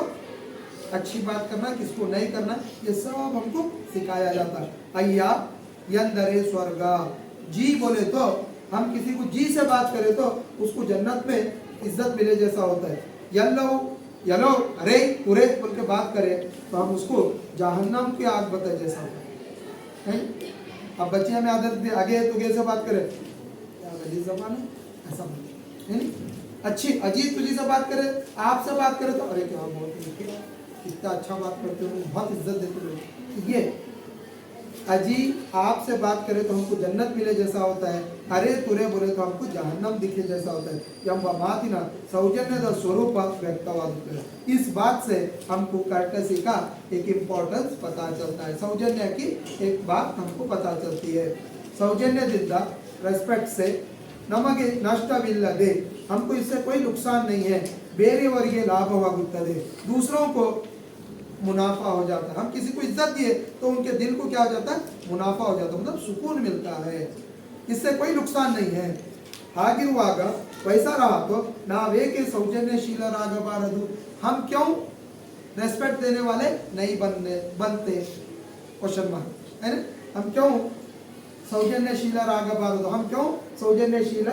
अच्छी बात करना किसको नहीं करना ये सब हमको सिखाया जाता है अय्या यंदरे स्वर्ग जी बोले तो हम किसी को जी से बात करें तो उसको जन्नत में इज्जत मिले जैसा होता है यलो यलो अरे पूरे बोल के बात करें तो हम उसको जहन्नम की आग बताए जैसा होता है अब बच्चे हमें आदत आगे तो कैसे बात करें जबान है ऐसा है अच्छी अजीत तुझी से बात करे आपसे बात करे तो अरे क्या बहुत कितना अच्छा बात करते हो बहुत इज्जत देते हो ये अजी आपसे बात करे तो हमको जन्नत मिले जैसा होता है अरे तुरे बोले तो हमको जहन्नम दिखे जैसा होता है ಎಂಬ ಮಾತಿನ ಸೌಜನ್ಯದ ಸ್ವರೂಪ ವ್ಯಕ್ತವಾಗುತ್ತದೆ इस बात से हमको कर्टसी का एक इम्पोर्टेंस पता चलता है सौजन्य की एक बात हमको पता चलती है सौजन्यದಿಂದ रेस्पेक्ट से ನಮಗೆ ನಷ್ಟವಿಲ್ಲದೆ हमको इससे कोई नुकसान नहीं है ಬೇರೆಯವರಿಗೆ ಲಾಭವಾಗುತ್ತದೆ दूसरों को मुनाफा हो जाता है हम किसी को इज्जत दिए तो उनके दिल को क्या हो जाता है मुनाफा हो जाता है मतलब सुकून मिलता है इससे कोई नुकसान नहीं है ಹಾಗಿರುವಾಗ वैसा रहा तो नावेके सौजन्यशीलरागबारದು हम क्यों रेस्पेक्ट देने वाले नहीं बनते क्वेश्चन मार्क है ना हम क्यों सौजन्यशीलरागबारದು हम क्यों सौजन्यशील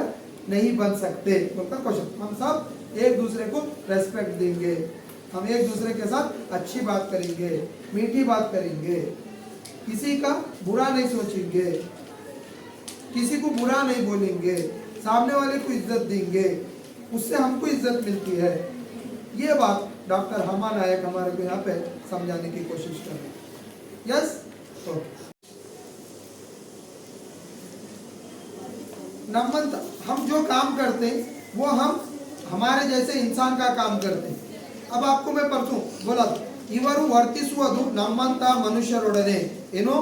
नहीं बन सकते उनका क्वेश्चन हम सब एक दूसरे को रेस्पेक्ट देंगे हम एक दूसरे के साथ अच्छी बात करेंगे मीठी बात करेंगे किसी का बुरा नहीं सोचेंगे किसी को बुरा नहीं बोलेंगे सामने वाले को इज्जत देंगे उससे हमको इज्जत मिलती है ये बात डॉक्टर हमा नायक हमारे को यहाँ पे समझाने की कोशिश कर रहे हैं यस नमंत हम जो काम करते हैं वो हम हमारे जैसे इंसान का काम करते हैं अब आपको मैं परसों बोला इವರು ವರ್ತಿಸುವುದು ನಮ್ಮಂತ ಮನುಷ್ಯರೊಡನೆ ಏನೋ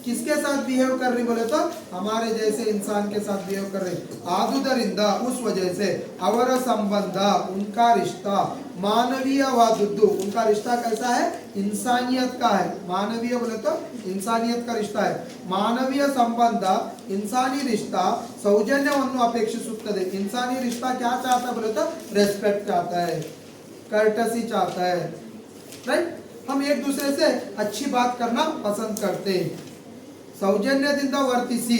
किसके साथ बिहेव कर रही बोले तो हमारे जैसे इंसान के साथ बिहेव कर रही आदुदरिंदा उस वजह से ಅವರ संबंध उनका रिश्ता मानवीयवादुद्दु उनका रिश्ता कैसा है इंसानियत का है मानवीय बोले तो इंसानियत का रिश्ता है मानवीय संबंध इंसानी रिश्ता सौजन्यವನ್ನು ಅಪೇಕ್ಷಿಸುತ್ತದೆ इंसानी रिश्ता क्या चाहता है बोले तो रेस्पेक्ट चाहता है कर्टसी चाहता है राइट हम एक दूसरे से अच्छी बात करना पसंद करते हैं सौजन्यದಿಂದ ವರ್ತಿಸಿ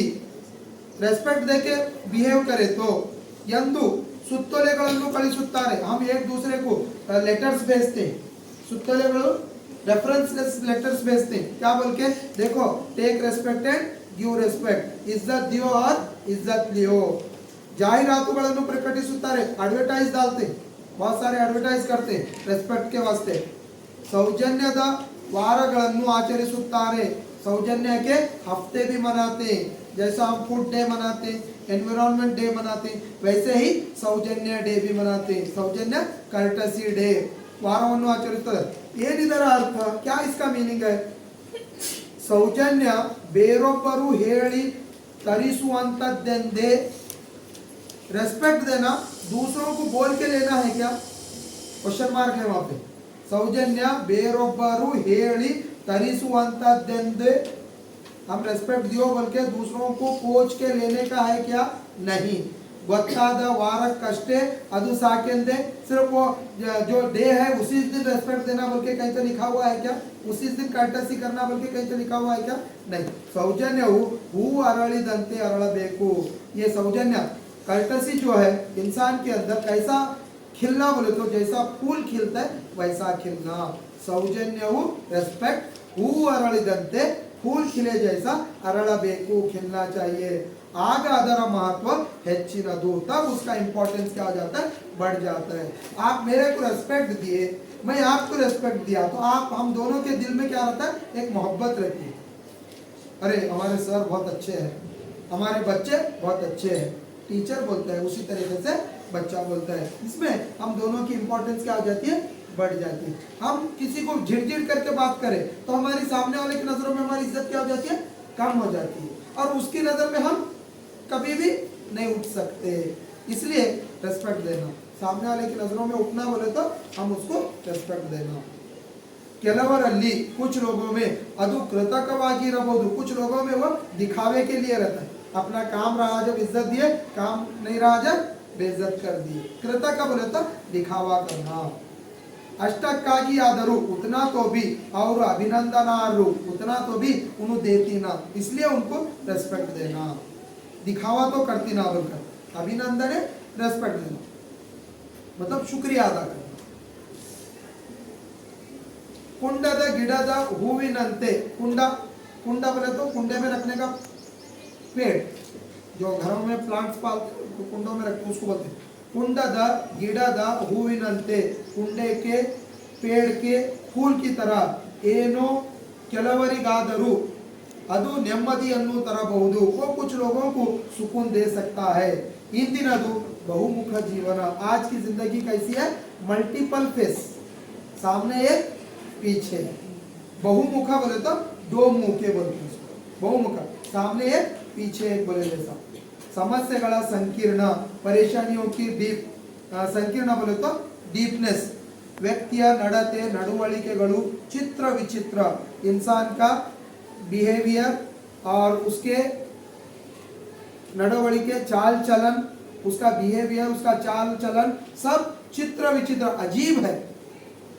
रेस्पेक्ट देके बिहेव करे तो ಎಂದು ಸುತ್ತೋಲೆಗಳನ್ನು ಕಳಿಸುತ್ತಾರೆ हम एक दूसरे को लेटर्स भेजते हैं ಸುತ್ತೋಲೆಗಳು रेफरेंस लेटर्स भेजते हैं क्या बोल के देखो take respect and give respect इज्जत दियो और इज्जत लियो ಜಾಹೀರಾತುಗಳನ್ನು ಪ್ರಕಟಿಸುತ್ತಾರೆ एडवर्टाइज डालते बहुत सारे एडवर्टाइज करते रेस्पेक्ट के वास्ते सौजन्यದ ವಾರಗಳನ್ನು ಆಚರಿಸುತ್ತಾರೆ सौजन्य के हफ्ते भी मनाते जैसा हम फूड डे मनाते एनवायरनमेंट डे मनाते हैं, वैसे ही सौजन्य डे भी मनाते हैं, सौजन्य कर्टसी डे ವಾರವನ್ನು ಆಚರಿಸುತ್ತದೆ. ಏನಿದರ ಅರ್ಥ? क्या इसका मीनिंग है? ಸೌಜನ್ಯ ಬೇರೊಬ್ಬರು ಹೇಳಿ ತರಿಸುವಂತದ್ದೆಂದೇ, रेस्पेक्ट देना दूसरों को बोल के लेना है क्या? क्वेश्चन मार्क है वहां पे. सौजन्य ಬೇರೊಬ್ಬರು ಹೇಳಿ ತರಿಸುವಂತದ್ದೆಂದೇ, हम रेस्पेक्ट दियो बोल के दूसरों को पूछ के लेने का है क्या? नहीं. ಗೊತ್ತಾದ ವಾರಕ್ಕಷ್ಟೇ ಅದು ಸಾಕೆಂದೆ, सिर्फ वो जो डे है उसी दिन रेस्पेक्ट देना बोल के कहीं तो लिखा हुआ है क्या? उसी दिन कर्टसी करना बोल के कहीं तो लिखा हुआ है क्या? नहीं. सौजन्यವು ಹೂ ಅರಳಿದಂತೆ ಅರಳಬೇಕು. ये सौजन्य कर्टसी जो है इंसान के अंदर कैसा खिलना बोले तो जैसा फूल खिलता है वैसा खिलना. सौजन्यವು रेस्पेक्ट ಹೂ ಅರಳಿದಂತೆ फूल खिले जैसा अरಳಬೇಕು, खिलना चाहिए. आग ಅದರ महत्व ಹೆಚ್ಚಿನದು, तब उसका इंपॉर्टेंस क्या हो जाता है? बढ़ जाता है. आप मेरे को रेस्पेक्ट दिए, मैं आपको रेस्पेक्ट दिया, तो आप हम दोनों के दिल में क्या रहता है? एक मोहब्बत रहती है. अरे हमारे सर बहुत अच्छे हैं, हमारे बच्चे बहुत अच्छे हैं, टीचर बोलता है उसी तरीके से बच्चा बोलता है. इसमें हम दोनों की इंपॉर्टेंस क्या हो जाती है? बढ़ जाती है. हम किसी को झिड़झिड़ करके बात करें तो हमारी सामने वाले की नजरों में हमारी इज्जत क्या हो जाती है? कम हो जाती है, और उसकी नजर में हम कभी भी नहीं उठ सकते. इसलिए रेस्पेक्ट देना, सामने वाले की नजरों में उठना बोले तो हम उसको रेस्पेक्ट देना. ಕೆಲವರಲ್ಲಿ कुछ लोगों में ಅದು ಕೃತಕವಾಗಿರಬಹುದು, कुछ लोगों में वो दिखावे के लिए रहता है. अपना काम रहा जब इज्जत दिए, काम नहीं रहा जब बेइज्जत कर दिए. कृतक बोले तो दिखावा करना. ಅಷ್ಟಕ್ಕಾಗಿ ಆದರೂ उतना तो भी और अभिनंदनार्ह उतना तो भी उन्हें देती ना, इसलिए उनको रेस्पेक्ट देना. दिखावा तो करती ना बोलकर अभिनंदन है, रेस्पेक्ट देना मतलब शुक्रिया अदा करना. कुंडದ ಗಿಡದ ಹೂವಿನಂತೆ, कुंडा कुंडा बोले तो कुंडे में रखने का पेड़, जो घरों में प्लांट्स पालते कुंडों में रखते उसको बोलते हैं. कुंडದ ಗಿಡದ ಹೂವಿನಂತೆ, कुंडे के पेड़ के फूल की तरह, ಏನೋ ಕೆಲವರಿಗಾದರೂ ಅದು ನೆಮ್ಮದಿಯನ್ನು ತರಬಹುದು, वो कुछ लोगों को सुकून दे सकता है. इंदिनದು ಬಹುಮುಖ जीवन, आज की जिंदगी कैसी है? मल्टीपल फेस, सामने एक पीछे. बहुमुखा बोले तो दो मुंह के बोलते हैं, बहुमुखा सामने एक पीछे एक बोले जैसा. समस्यೆಗಳ संकीर्ण, परेशानियों की डीप, संकीर्ण बोले तो डीपनेस. व्यक्तिಯ ನಡತೆ नडुवಳಿಕೆಗಳು चित्र विचित्र, इंसान का बिहेवियर और उसके नडुवಳಿಕೆ चाल चलन, उसका बिहेवियर उसका चाल चलन सब चित्र विचित्र अजीब है.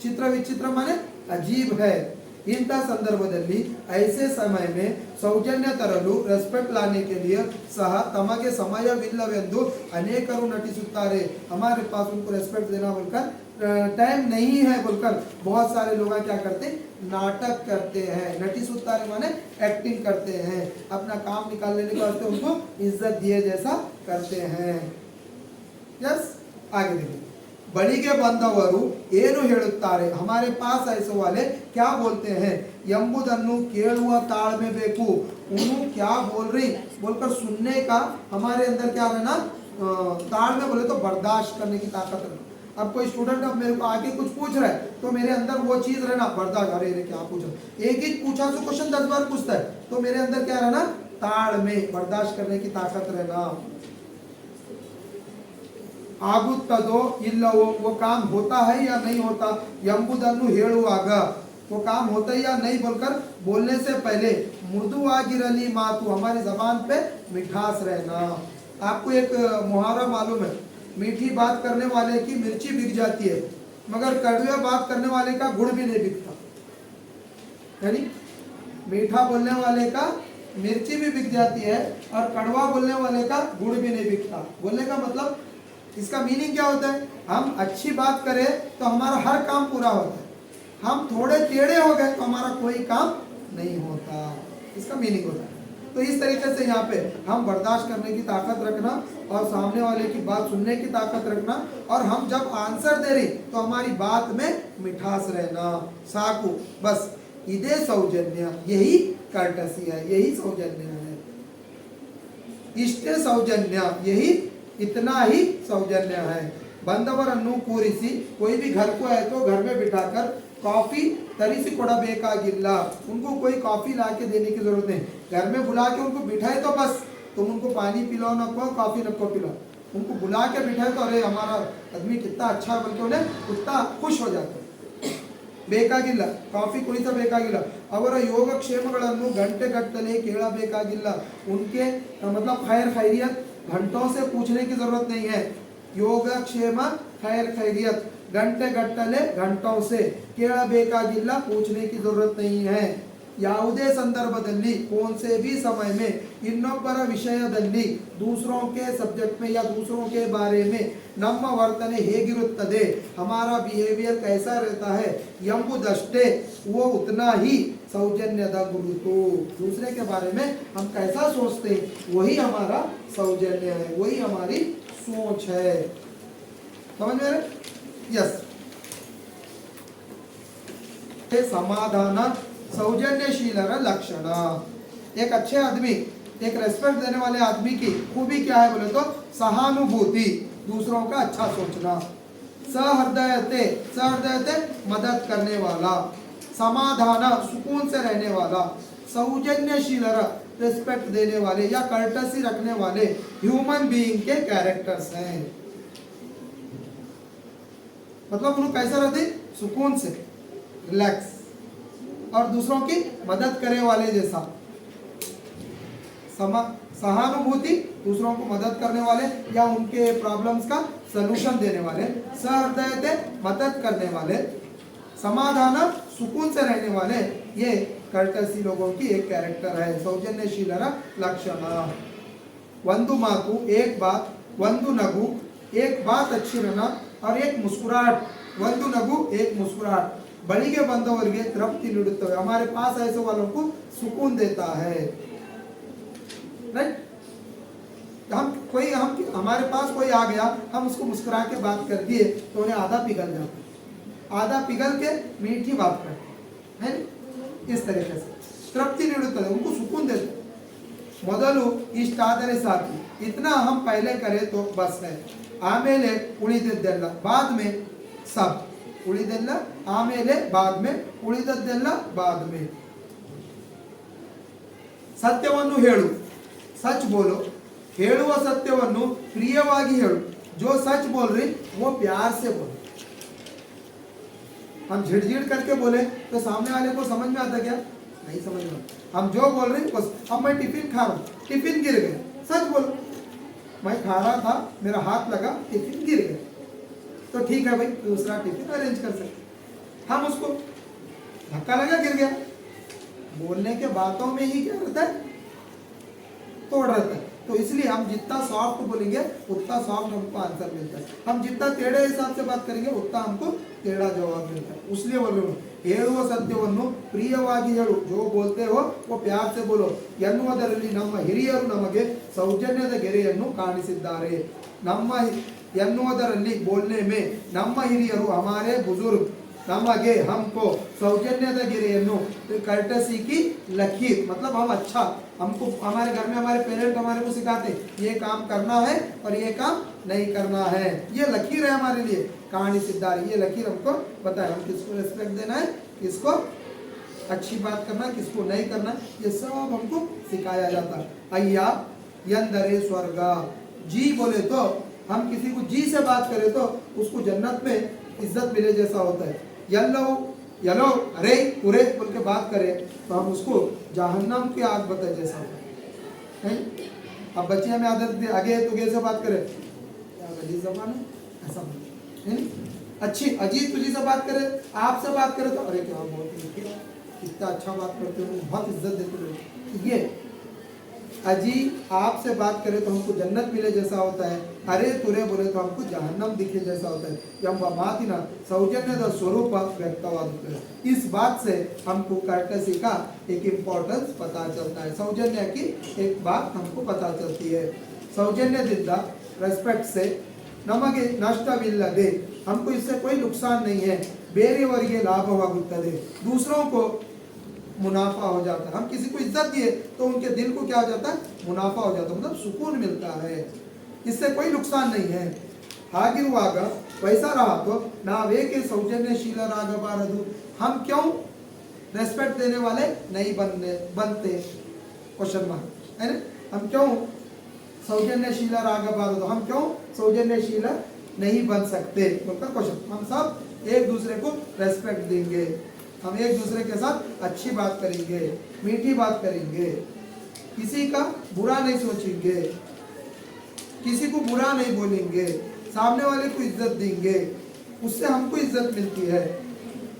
चित्र विचित्र माने अजीब है. ಇಂಥ ಸಂದರ್ಭದಲ್ಲಿ ऐसे समय में ಸೌಜನ್ಯ ತರಲು ರೆಸ್ಪೆಕ್ಟ್ लाने के लिए ಸಹ ತಮಗೆ ಸಮಯವಿಲ್ಲವೆಂದು ಅನೇಕರು ನಟಿಸುತ್ತಾರೆ. हमारे पास उनको रेस्पेक्ट देना बोलकर टाइम नहीं है बोलकर बहुत सारे लोग क्या करते हैं? नाटक करते हैं. नटिसुत्तारे माने एक्टिंग करते हैं, अपना काम निकाल लेने के वास्ते उनको इज्जत दिए जैसा करते हैं. यस, आगे देखिए. ಬಳಿಗೆ ಬಂದವರು ಏನು ಹೇಳುತ್ತಾರೆ, हमारे पास ऐसे वाले क्या बोलते हैं ಎಂಬುದನ್ನು ಕೇಳುವ ತಾಳ್ಮೆ ಬೇಕು. उन्होंने क्या बोल रही बोलकर सुनने का हमारे अंदर क्या रहना? ताड़मे बोले तो बर्दाश्त करने की ताकत रहना. अब कोई स्टूडेंट अब मेरे को आके कुछ पूछ रहा है तो मेरे अंदर वो चीज रहना बर्दाश्त. अरे क्या पूछा, एक ही पूछा तो क्वेश्चन 10 बार पूछता है तो मेरे अंदर क्या रहना? ताड़मे, बर्दाश्त करने की ताकत रहना. ಆಗುತ್ತದೋ ಇಲ್ಲವೋ, वो काम होता है या नहीं होता ಎಂಬುದನ್ನು ಹೇಳುವಾಗ, वो काम होता है या नहीं बोलकर बोलने से पहले मृदुವಾಗಿರಲಿ मातु, हमारी जबान पे मिठास रहना. आपको एक मुहावरा मालूम है, मीठी बात करने वाले की मिर्ची बिक जाती है मगर कड़वे बात करने वाले का गुड़ भी नहीं बिकता. यानी मीठा बोलने वाले का मिर्ची भी बिक जाती है और कड़वा बोलने वाले का गुड़ भी नहीं बिकता. बोलने का मतलब इसका मीनिंग क्या होता है? हम अच्छी बात करें तो हमारा हर काम पूरा होता है, हम थोड़े टेढ़े हो गए तो हमारा कोई काम नहीं होता. इसका मीनिंग होता है. तो इस तरीके से यहाँ पे हम बर्दाश्त करने की ताकत रखना और सामने वाले की बात सुनने की ताकत रखना, और हम जब आंसर दे रही तो हमारी बात में मिठास रहना. साकु बस इदे सौजन्य, यही कर्टसी है, यही सौजन्य है. इष्टे सौजन्य, यही इतना ही सौजन्य है। ಬಂದವರನ್ನು ಕೂರಿಸಿ, कोई भी घर को है तो घर में बिठाकर कॉफी तरीसी ಕೊಡಬೇಕಾಗಿಲ್ಲ, उनको कोई कॉफी ला के देने की जरूरत नहीं। घर में बुला के उनको बिठाए तो बस, तुम उनको पानी पिलाओ ना को कॉफी न को पिलाओ, उनको बुला के बिठाए तो अरे हमारा आदमी कितना अच्छा है बल्कि उन्हें उतना खुश हो जाते। ಬೇಕಾಗಿಲ್ಲ ಕಾಫಿ ಕುಡಿಸಬೇಕಾಗಿಲ್ಲ, ಅವರ ಯೋಗಕ್ಷೇಮಗಳನ್ನು ಗಂಟೆಗಟ್ಟಲೆ ಕೇಳಬೇಕಾಗಿಲ್ಲ, उनके मतलब खैर खैरियत घंटों से पूछने की जरूरत नहीं है। ಯೋಗಕ್ಷೇಮ खैर खैरियत घंटे गಟ್ಟले घंटों से ಕೇಳಬೇಕಾಗಿಲ್ಲ, पूछने की जरूरत नहीं है। ಯಾವುದೇ ಸಂದರ್ಭದಲ್ಲಿ कौन से भी समय में ಇನ್ನೊಬ್ಬರ ವಿಷಯದಲ್ಲಿ दूसरों के सब्जेक्ट में या दूसरों के बारे में ನಮ್ಮ ವರ್ತನೆ ಹೇಗಿರುತ್ತದೆ, हमारा बिहेवियर कैसा रहता है ಎಂಬುದಷ್ಟೇ वो उतना ही सौजन्यದ गुरुತು। दूसरे के बारे में हम कैसा सोचते हैं वही हमारा सौजन्य है, वही हमारी सोच है। समझ में रहे? यस। समाधान सौजन्यशीलर लक्षण। एक अच्छे आदमी, एक रेस्पेक्ट देने वाले आदमी की खूबी क्या है बोले तो सहानुभूति, दूसरों का अच्छा सोचना। सहृदयते, सहृदयते मदद करने वाला। समाधान सुकून से रहने वाला। सौजन्यशीलर रिस्पेक्ट देने वाले या कर्टसी रखने वाले ह्यूमन बीइंग के कैरेक्टर्स हैं। मतलब उन्हें कैसा रहते, सुकून से, रिलैक्स, और दूसरों की मदद करने वाले जैसा। सहानुभूति, दूसरों को मदद करने वाले या उनके प्रॉब्लम्स का सलूशन देने वाले। सहृदयते मदद करने वाले। समाधान सुकून से रहने वाले, ये कर्टसी लोगों की एक कैरेक्टर है, सौजन्यशीलर लक्षण। ಒಂದು ಮಾತು, एक बात, ಒಂದು ನಗು, एक बात अच्छी रहना और एक मुस्कुराहट। ಒಂದು ನಗು, एक मुस्कुराहट बड़ीगे बंदवರಿಗೆ तृप्ति ನೀಡುತ್ತವೆ। हमारे पास ऐसे वालों को सुकून देता है, राइट। हम हमारे पास कोई आ गया, हम उसको मुस्कुरा के बात कर दिए तो उन्हें आधा पिघल जाता, आधा पिघल के मीठी बात करते हैं, इस तरीके से तृप्ति ನೀಡುತ್ತದೆ, उनको सुकून देते। ಮೊದಲು ಇಷ್ಟಾದರೆ ಸಾಕು, इतना हम पहले करें तो बस है, ಆಮೇಲೆ ಉಳಿದದ್ದೆಲ್ಲ, बाद में सब, ಉಳಿದೆಲ್ಲ ಆಮೇಲೆ बाद में, ಉಳಿದದ್ದೆಲ್ಲ बाद में। ಸತ್ಯವನ್ನು ಹೇಳು, सच बोलो, ಹೇಳುವ ಸತ್ಯವನ್ನು ಪ್ರಿಯವಾಗಿ ಹೇಳು। जो सच बोल रही वो प्यार से बोलो। हम झिड़झिड़ करके बोले तो सामने वाले को समझ में आता क्या? नहीं समझ में। हम जो बोल रहे बस, अब मैं टिफिन खा रहा हूँ, टिफिन गिर गया, सच बोलो, मैं खा रहा था, मेरा हाथ लगा, टिफिन गिर गया, तो ठीक है भाई, दूसरा टिफिन अरेंज कर सकते। हम उसको धक्का लगा, गिर गया, बोलने के बातों में ही क्या रहता है, तोड़ रहता है। तो इसलिए हम जितना सॉफ्ट बोलेंगे उतना सॉफ्ट हमको आंसर मिलता है, हम जितना टेढ़े हिसाब से बात करेंगे उतना हमको टेढ़ा जवाब मिलता है। इसलिए बोल रहे हो, ಹೇಳುವ ಸತ್ಯವನ್ನು ಪ್ರಿಯವಾಗಿ ಹೇಳು, जो बोलते हो वो प्यार से बोलो ಎನ್ನುವುದರಲ್ಲಿ ನಮ್ಮ ಹಿರಿಯರು ನಮಗೆ ಸೌಜನ್ಯದ ಗೆರೆಯನ್ನು ಕಾಣಿಸಿದ್ದಾರೆ। ನಮ್ಮ ಎನ್ನುವುದರಲ್ಲಿ बोलने में ನಮ್ಮ ಹಿರಿಯರು, हमारे बुजुर्ग नमगे हमको सौजन्यದ ಗೆರೆಯನ್ನು, कर्टसी की लकीर, मतलब हम अच्छा, हमको हमारे घर में हमारे पेरेंट हमारे को सिखाते ये काम करना है और ये काम नहीं करना है, ये लकीर है हमारे लिए, कहानी सिद्धारी, ये लकीर हमको बताए हम किसको रिस्पेक्ट देना है, किसको अच्छी बात करना, किसको नहीं करना, ये सब हमको सिखाया जाता है। अय्या यंदरे स्वर्ग, जी बोले तो हम किसी को जी से बात करें तो उसको जन्नत में इज्जत मिले जैसा होता है। यलो यलो अरे पूरे बोल के बात करें तो हम उसको जहन्नम की आग बताए जैसा होता है। अब बच्चे हमें आदत आगे तो कैसे बात करें, क्या गली जबान है, ऐसा है। अच्छी अजीत तुझी से बात करे, आपसे बात करे तो अरे क्या बहुत कितना अच्छा बात करते हो, बहुत इज्जत देते हो, ये अजी आपसे बात करे तो हमको जन्नत मिले जैसा होता है, अरे तुरे बोले तो हमको जहन्नम दिखे जैसा होता है। ಎಂಬ ಮಾತಿನ ಸೌಜನ್ಯದ ಸ್ವರೂಪ ವ್ಯಕ್ತವಾಗುತ್ತದೆ। इस बात से हमको कर्टसी का एक इम्पोर्टेंस पता चलता है, सौजन्य की एक बात हमको पता चलती है। सौजन्यದಿಂದ रेस्पेक्ट से ನಮಗೆ ನಷ್ಟವಿಲ್ಲದೆ, हमको इससे कोई नुकसान नहीं है, ಬೇರೆಯವರಿಗೆ ಲಾಭವಾಗುತ್ತದೆ, दूसरों को मुनाफा हो जाता है। हम किसी को इज्जत दिए तो उनके दिल को क्या हो जाता है, मुनाफा हो जाता है, मतलब सुकून मिलता है, इससे कोई नुकसान नहीं है। ಹಾಗಿರುವಾಗ वैसा रहा तो नावेके सौजन्यशील रागबारದು, हम क्यों रेस्पेक्ट देने वाले नहीं बनते, क्वेश्चन मार्क है ना, हम क्यों सौजन्यशील रागबारದು, हम क्यों सौजन्यशील नहीं बन सकते बोलकर क्वेश्चन। हम सब एक दूसरे को रेस्पेक्ट देंगे, हम एक दूसरे के साथ अच्छी बात करेंगे, मीठी बात करेंगे, किसी का बुरा नहीं सोचेंगे, किसी को बुरा नहीं बोलेंगे, सामने वाले को इज्जत देंगे, उससे हमको इज्जत मिलती है।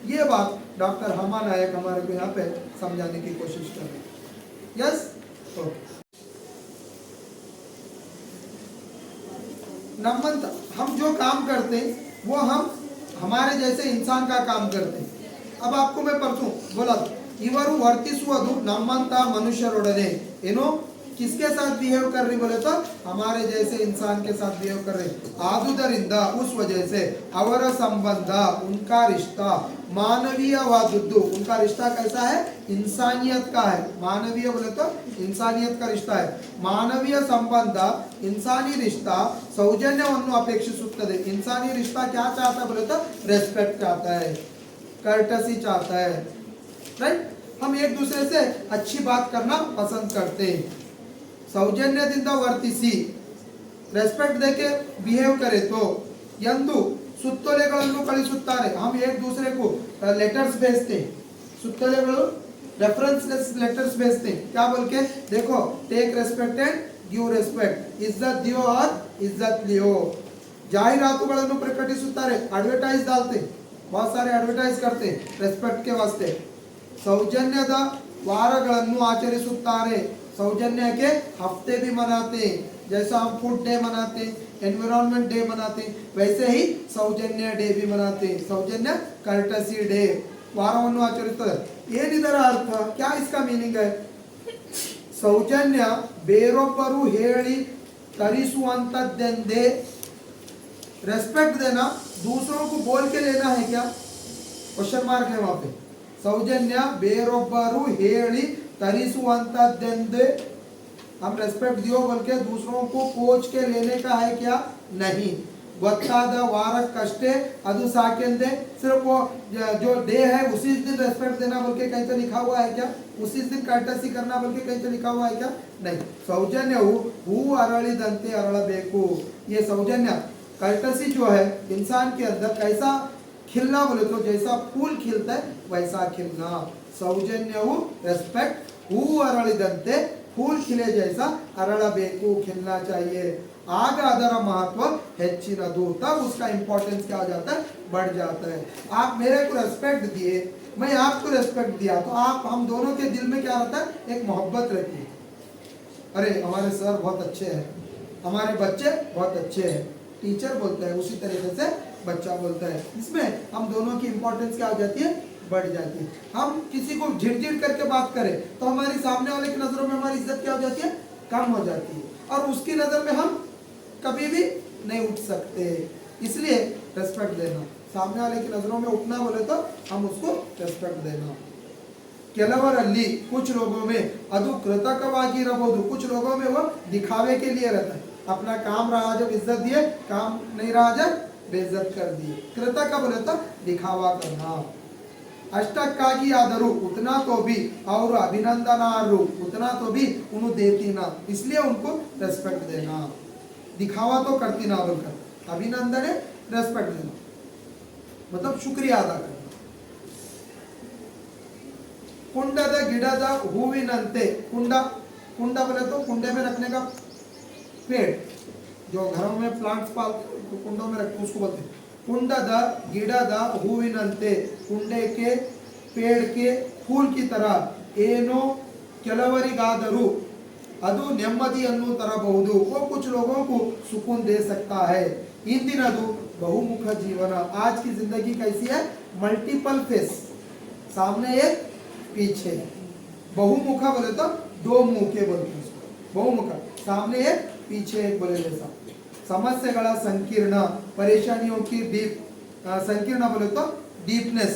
ये बात डॉक्टर हमा नायक हमारे को यहाँ पे समझाने की कोशिश कर रहे हैं। यस, नमंत, हम जो काम करते हैं वो हम हमारे जैसे इंसान का काम करते हैं। अब आपको मैं परसों बोला था, इವರು ವರ್ತಿಸುವುದು ನಮ್ಮಂತ ಮನುಷ್ಯರೊಡನೆ, ಏನು किसके साथ बिहेव कर रही बोले तो हमारे जैसे इंसान के साथ बिहेव कर रहे। आदुदरिंद, उस वजह से अवर संबंध, उनका रिश्ता मानवीयवादुद्दु, उनका रिश्ता कैसा है, इंसानियत का है। मानवीय बोले तो इंसानियत का रिश्ता है। मानवीय संबंध, इंसानी रिश्ता सौजन्यವನ್ನು अपेक्षिಸುತ್ತದೆ। इंसानी रिश्ता क्या चाहता है बोले तो रेस्पेक्ट चाहता है, कर्टसी चाहता है, राइट। हम एक दूसरे से अच्छी बात करना पसंद करते हैं। ಸೌಜನ್ಯದಿಂದ ವರ್ತಿಸಿ, ರೆಸ್ಪೆಕ್ಟ್ देके बिहेव करे तो ಎಂದು ಸುತ್ತೋಲೆಗಳನ್ನು ಕಳಿಸುತ್ತಾರೆ। हम एक दूसरे को लेटर्स भेजते हैं, ಸುತ್ತೋಲೆಗಳು रेफरेंस लेटर्स भेजते हैं, क्या बोल के, देखो take respect and give respect, इज्जत दियो और इज्जत लियो। ಜಾಹೀರಾತುಗಳನ್ನು ಪ್ರಕಟಿಸುತ್ತಾರೆ, एडवर्टाइज डालते, बहुत सारे एडवर्टाइज करते रेस्पेक्ट के वास्ते। ಸೌಜನ್ಯದ ವಾರಗಳನ್ನು ಆಚರಿಸುತ್ತಾರೆ, सौजन्य के हफ्ते भी मनाते, जैसा हम फूड डे मनाते, एनवायरमेंट डे मनाते, वैसे ही सौजन्य डे भी मनाते। सौजन्य कर्टसी डे ವಾರವನ್ನು ಆಚರಿಸುತ್ತದೆ। ಏನಿದರ ಅರ್ಥ, क्या इसका मीनिंग है, ಸೌಜನ್ಯ ಬೇರೊಬ್ಬರು ಹೇಳಿ ತರಿಸುವಂತದ್ದೆಂದೇ, रेस्पेक्ट देना दूसरों को बोल के लेना है क्या, क्वेश्चन मार्क है वहां पे। सौजन्य ಬೇರೊಬ್ಬರು ಹೇಳಿ तरिसुवंतद्देंदे, हम रेस्पेक्ट दियो बोल के दूसरों को पोच के लेने का है क्या, नहीं। ಗೊತ್ತಾದ ವಾರಕ್ಕಷ್ಟೇ ಅದು ಸಾಕೆಂದೆ, सिर्फ वो जो डे है उसी दिन रेस्पेक्ट देना बोल के कहीं तो लिखा हुआ है क्या, उसी दिन कर्टसी करना बोल के कहीं तो लिखा हुआ है क्या, नहीं। सौजन्यವು ಹೂ ಅರಳಿದಂತೆ ಅರಳಬೇಕು। ये सौजन्य कर्टसी जो है इंसान के अंदर कैसा खिलना बोले तो जैसा फूल खिलता है वैसा खिलना। सौजन्यವು रेस्पेक्ट ಹೂ ಅರಳಿದಂತೆ फूल खिले जैसा अरಳಬೇಕು, खिलना चाहिए। आग ಅದರ महत्व ಹೆಚ್ಚಿನದು, तब उसका इंपॉर्टेंस क्या हो जाता है, बढ़ जाता है। आप मेरे को रेस्पेक्ट दिए, मैं आपको रेस्पेक्ट दिया, तो आप हम दोनों के दिल में क्या रहता है, एक मोहब्बत रहती है। अरे हमारे सर बहुत अच्छे हैं, हमारे बच्चे बहुत अच्छे हैं, टीचर बोलता है उसी तरीके से बच्चा बोलता है, इसमें हम दोनों की इंपॉर्टेंस क्या हो जाती है, बढ़ जाती है। हम किसी को झिड़झिड़ करके बात करें तो हमारी सामने वाले की नजरों में हमारी इज्जत क्या हो जाती है, कम हो जाती है, और उसकी नजर में हम कभी भी नहीं उठ सकते। इसलिए रेस्पेक्ट देना, सामने वाले की नजरों में उठना बोले तो हम उसको रेस्पेक्ट देना। ಕೆಲವರಲ್ಲಿ कुछ लोगों में ಅದು ಕೃತಕವಾಗಿರಬಹುದು, कुछ लोगों में वो दिखावे के लिए रहता है, अपना काम रहा जब इज्जत दिए, काम नहीं रहा जब बेइज्जत कर दिए। कृतक बोले तो दिखावा करना। अष्टक्कागी आदरू, उतना तो भी, और अभिनंदनार्हु, उतना तो भी उन्हें देती ना, इसलिए उनको रेस्पेक्ट देना। दिखावा तो करती ना बोलकर, अभिनंदन है रेस्पेक्ट देना, मतलब शुक्रिया अदा करना। कुंडद गिडद हूविनंते, कुंडा, कुंडा बोले तो कुंडे में रखने का पेड़, जो घरों में प्लांट्स पालते तो कुंडों में रखते उसको बोलते हैं। कुंडद गिडद हूविनंते, कुंडे के पेड़ के फूल की तरह, ಏನೋ ಕೆಲವರಿಗಾದರೂ ಅದು ನೆಮ್ಮದಿಯನ್ನು ತರಬಹುದು, वो कुछ लोगों को सुकून दे सकता है। इंदिनदु बहुमुख जीवन, आज की जिंदगी कैसी है, मल्टीपल फेस, सामने एक पीछे। बहुमुख बोले तो दो मुंह के बोलते हैं, बहुमुख सामने एक पीछे एक बोले जैसा। समस्या संकीर्ण, परेशानियों की डीप, संकीर्ण बोले तो डीपनेस,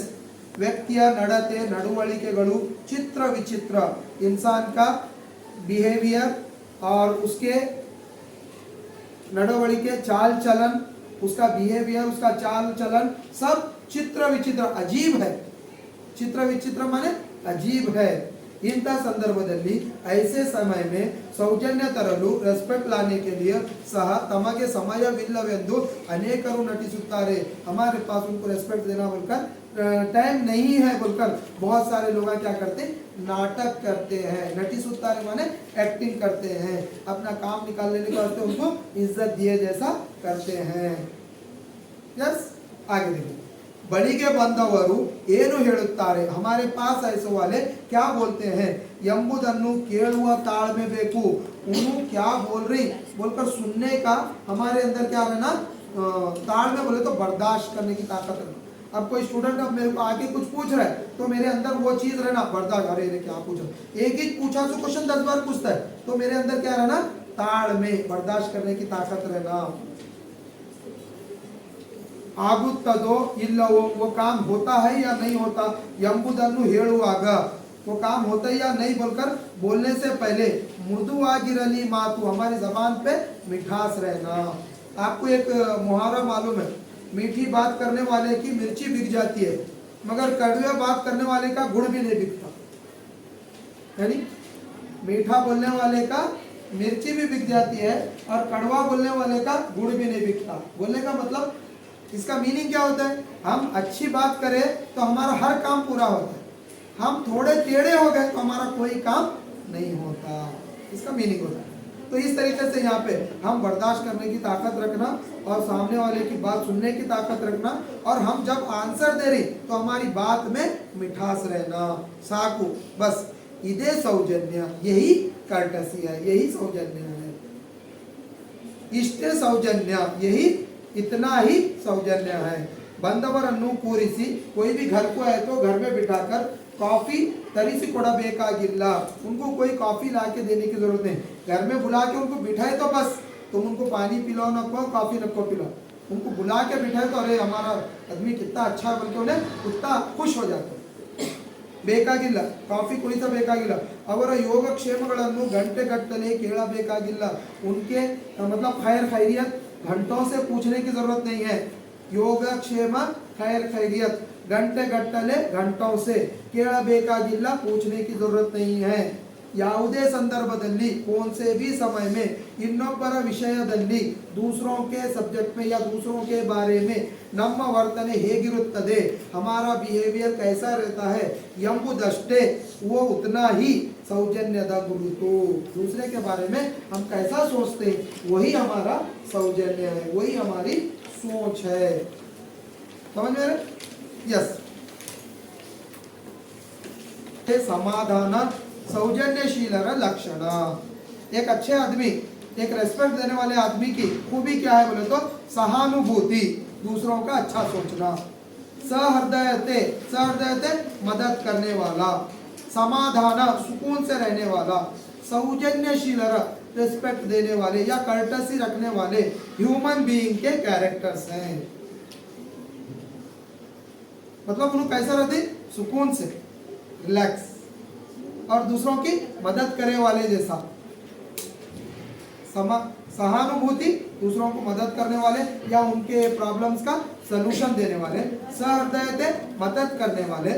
ವ್ಯಕ್ತಿಯ ನಡತೆ ನಡವಳಿಕೆಗಳು चित्र विचित्र, इंसान का बिहेवियर और उसके नडवलिके चाल चलन, उसका बिहेवियर उसका चाल चलन सब चित्र विचित्र अजीब है. चित्र विचित्र माने अजीब है. ಇಂಥ ಸಂದರ್ಭದಲ್ಲಿ ऐसे समय में ಸೌಜನ್ಯ ತರಲು ರೆಸ್ಪೆಕ್ಟ್ लाने के लिए ಸಹ ತಮಗೆ ಸಮಯವಿಲ್ಲವೆಂದು ಅನೇಕರು ನಟಿಸುತ್ತಾರೆ. हमारे पास उनको रेस्पेक्ट देना बोलकर टाइम नहीं है बोलकर बहुत सारे लोग क्या करते नाटक करते हैं. नटिसुत्तारे माने एक्टिंग करते हैं, अपना काम निकाल लेने के वास्ते उनको इज्जत दिए जैसा करते हैं. यस, आगे देखिए. ಬಳಿಗೆ ಬಂದವರು ಏನು ಹೇಳುತ್ತಾರೆ, हमारे पास ऐसे वाले क्या बोलते हैं ಎಂಬುದನ್ನು ಕೇಳುವ ತಾಳ್ಮೆ ಬೇಕು. उन्हों क्या बोल रही बोलकर सुनने का हमारे अंदर क्या रहना, ताड़मे बोले तो बर्दाश्त करने की ताकत रहना. अब कोई स्टूडेंट अब मेरे को आके कुछ पूछ रहा है तो मेरे अंदर वो चीज रहना बर्दाश्त. अरे ये क्या पूछा, एक ही पूछा तो क्वेश्चन 10 बार पूछता है तो मेरे अंदर क्या रहना, ताड़मे बर्दाश्त करने की ताकत रहना. ಆಗುತ್ತದೋ ಇಲ್ಲವೋ, वो काम होता है या नहीं होता ಎಂಬುದನ್ನು ಹೇಳುವಾಗ, वो काम होता है या नहीं बोलकर बोलने से पहले मृदुವಾಗಿರಲಿ मातु, हमारी जबान पे मिठास रहना. आपको एक मुहावरा मालूम है, मीठी बात करने वाले की मिर्ची बिक जाती है मगर कड़वे बात करने वाले का गुड़ भी नहीं बिकता. यानी मीठा बोलने वाले का मिर्ची भी बिक जाती है और कड़वा बोलने वाले का गुड़ भी नहीं बिकता. बोलने का मतलब, इसका मीनिंग क्या होता है, हम अच्छी बात करें तो हमारा हर काम पूरा होता है, हम थोड़े टेढ़े हो गए तो हमारा कोई काम नहीं होता. इसका मीनिंग होता है. तो इस तरीके से यहाँ पे हम बर्दाश्त करने की ताकत रखना और सामने वाले की बात सुनने की ताकत रखना, और हम जब आंसर दे रही तो हमारी बात में मिठास रहना. साकु, बस इदे सौजन्य, यही कर्टसी है, यही सौजन्य है. इष्टे सौजन्य, यही इतना ही सौजन्य है. ಬಂದವರನ್ನು ಕೂರಿಸಿ, कोई भी घर को है तो घर में बिठाकर कॉफी तरीसी ಕೊಡಬೇಕಾಗಿಲ್ಲ. उनको कोई कॉफी ला के देने की जरूरत नहीं. घर में बुला के उनको बिठाए तो बस, तुम उनको पानी पिलाओ न को कॉफी न को पिलाओ, उनको बुला के बिठाए तो अरे हमारा आदमी कितना अच्छा है बोल के उन्हें उतना खुश हो जाते. ಬೇಕಾಗಿಲ್ಲ ಕಾಫಿ ಕುಡಿತ ಬೇಕಾಗಿಲ್ಲ. ಅವರ ಯೋಗಕ್ಷೇಮಗಳನ್ನು ಗಂಟೆಗಟ್ಟಲೆ ಕೇಳಬೇಕಾಗಿಲ್ಲ. उनके मतलब खैर खैरियत घंटों से पूछने की जरूरत नहीं है. योगक्षेम खैर खैरियत घंटे गಟ್ಟಲೆ घंटों से ಕೇಳಬೇಕಾಗಿಲ್ಲ, पूछने की जरूरत नहीं है. ಯಾವುದೇ ಸಂದರ್ಭದಲ್ಲಿ कौन से भी समय में ಇನ್ನೊಬ್ಬರ ವಿಷಯದಲ್ಲಿ, दूसरों के सब्जेक्ट में या दूसरों के बारे में ನಮ್ಮ ವರ್ತನೆ ಹೇಗಿರುತ್ತದೆ, हमारा बिहेवियर कैसा रहता है ಎಂಬುದಷ್ಟೇ, वो उतना ही सौजन्यದ गुरुತು. दूसरे के बारे में हम कैसा सोचते वही हमारा सौजन्य है, वही हमारी सोच है. समझ में? यस. समाधान सौजन्यशीलर लक्षण. एक अच्छे आदमी, एक रेस्पेक्ट देने वाले आदमी की खूबी क्या है बोले तो सहानुभूति, दूसरों का अच्छा सोचना. सहृदयते, सहृदयते मदद करने वाला. समाधान, सुकून से रहने वाला. सौजन्यशीलर, रिस्पेक्ट देने वाले या कर्टसी रखने वाले ह्यूमन बीइंग के कैरेक्टर्स हैं. मतलब उन्हें कैसा रहते, सुकून से, रिलैक्स, और दूसरों की मदद करने वाले जैसा. सहानुभूति, दूसरों को मदद करने वाले या उनके प्रॉब्लम्स का सलूशन देने वाले. सहृदयते, मदद करने वाले.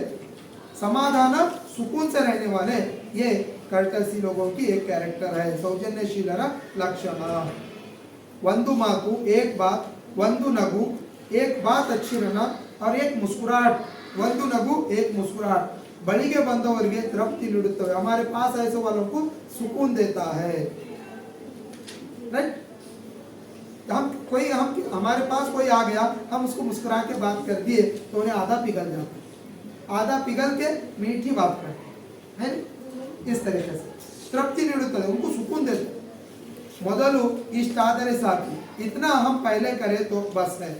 समाधान, सुकून से रहने वाले. ये कर्टसी लोगों की एक कैरेक्टर है, सौजन्यशीलर लक्षण. ಒಂದು ಮಾತು, एक बात, ಒಂದು ನಗು, एक बात अच्छी रहना और एक मुस्कुराहट. ಒಂದು ನಗು, एक मुस्कुराहट बड़ीगे बंदवರಿಗೆ तृप्ति ನೀಡುತ್ತವೆ. हमारे पास ऐसे वालों को सुकून देता है. राइट. हम हमारे पास कोई आ गया, हम उसको मुस्कुरा के बात कर दिए तो उन्हें आधा पिघल जाता है, आधा पिघल के मीठी बात करते हैं. इस तरीके से तृप्ति ನೀಡುತ್ತದೆ, उनको सुकून देते. ಮೊದಲು ಇಷ್ಟಾದರೆ ಸಾಕು, इतना हम पहले करें तो बस है.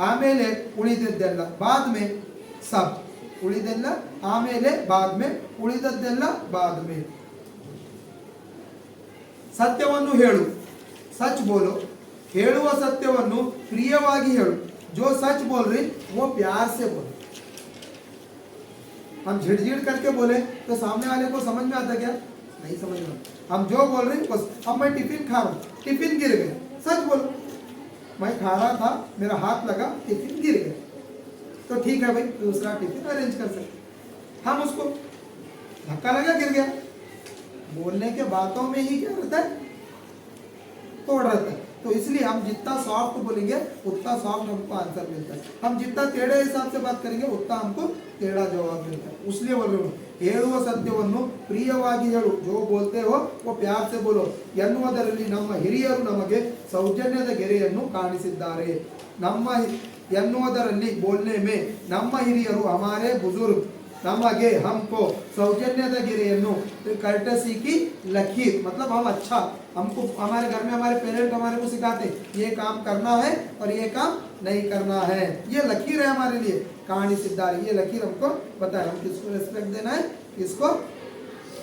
ಆಮೇಲೆ ಉಳಿದದ್ದೆಲ್ಲ, बाद में सब, ಉಳಿದೆಲ್ಲ ಆಮೇಲೆ, बाद में ಉಳಿದದ್ದೆಲ್ಲ बाद में. ಸತ್ಯವನ್ನು ಹೇಳು, सच बोलो. ಹೇಳುವ ಸತ್ಯವನ್ನು ಪ್ರಿಯವಾಗಿ ಹೇಳು. जो सच बोल रही वो प्यार से बोलो. हम झिड़झिड़ करके बोले तो सामने वाले को समझ में आता क्या? नहीं समझ में आता। हम जो बोल रहे हैं बस। अब मैं टिफिन खा रहा हूँ, टिफिन गिर गया, सच बोलो, मैं खा रहा था, मेरा हाथ लगा, टिफिन गिर गया, तो ठीक है भाई, दूसरा टिफिन अरेंज कर सकते। हम उसको धक्का लगा गिर गया, बोलने के बातों में ही क्या रहता है? तोड़ रहता है। तो इसलिए हम जितना सॉफ्ट बोलेंगे उतना सॉफ्ट हमको आंसर मिलता है, हम जितना टेढ़े हिसाब से बात करेंगे उतना हमको टेढ़ा जवाब मिलता है। इसलिए बोल रहे हो, ಹೇಳುವ ಸತ್ಯವನ್ನು ಪ್ರಿಯವಾಗಿ ಹೇಳು, जो बोलते हो वो प्यार से बोलो ಎನ್ನುವುದರಲ್ಲಿ ನಮ್ಮ ಹಿರಿಯರು ನಮಗೆ ಸೌಜನ್ಯದ ಗೆರೆಯನ್ನು ಕಾಣಿಸಿದ್ದಾರೆ। ನಮ್ಮ ಎನ್ನುವುದರಲ್ಲಿ बोलने में ನಮ್ಮ ಹಿರಿಯರು हमारे बुजुर्ग नमगे हमको सौजन्यದ ಗೆರೆಯನ್ನು कर्टसी की लकीर, मतलब हम अच्छा, हमको हमारे घर में हमारे पेरेंट हमारे को सिखाते ये काम करना है और ये काम नहीं करना है, ये लकीर है हमारे लिए। कहानी सिद्धार्थ, ये लकीर हमको बताए हम किसको रेस्पेक्ट देना है, किसको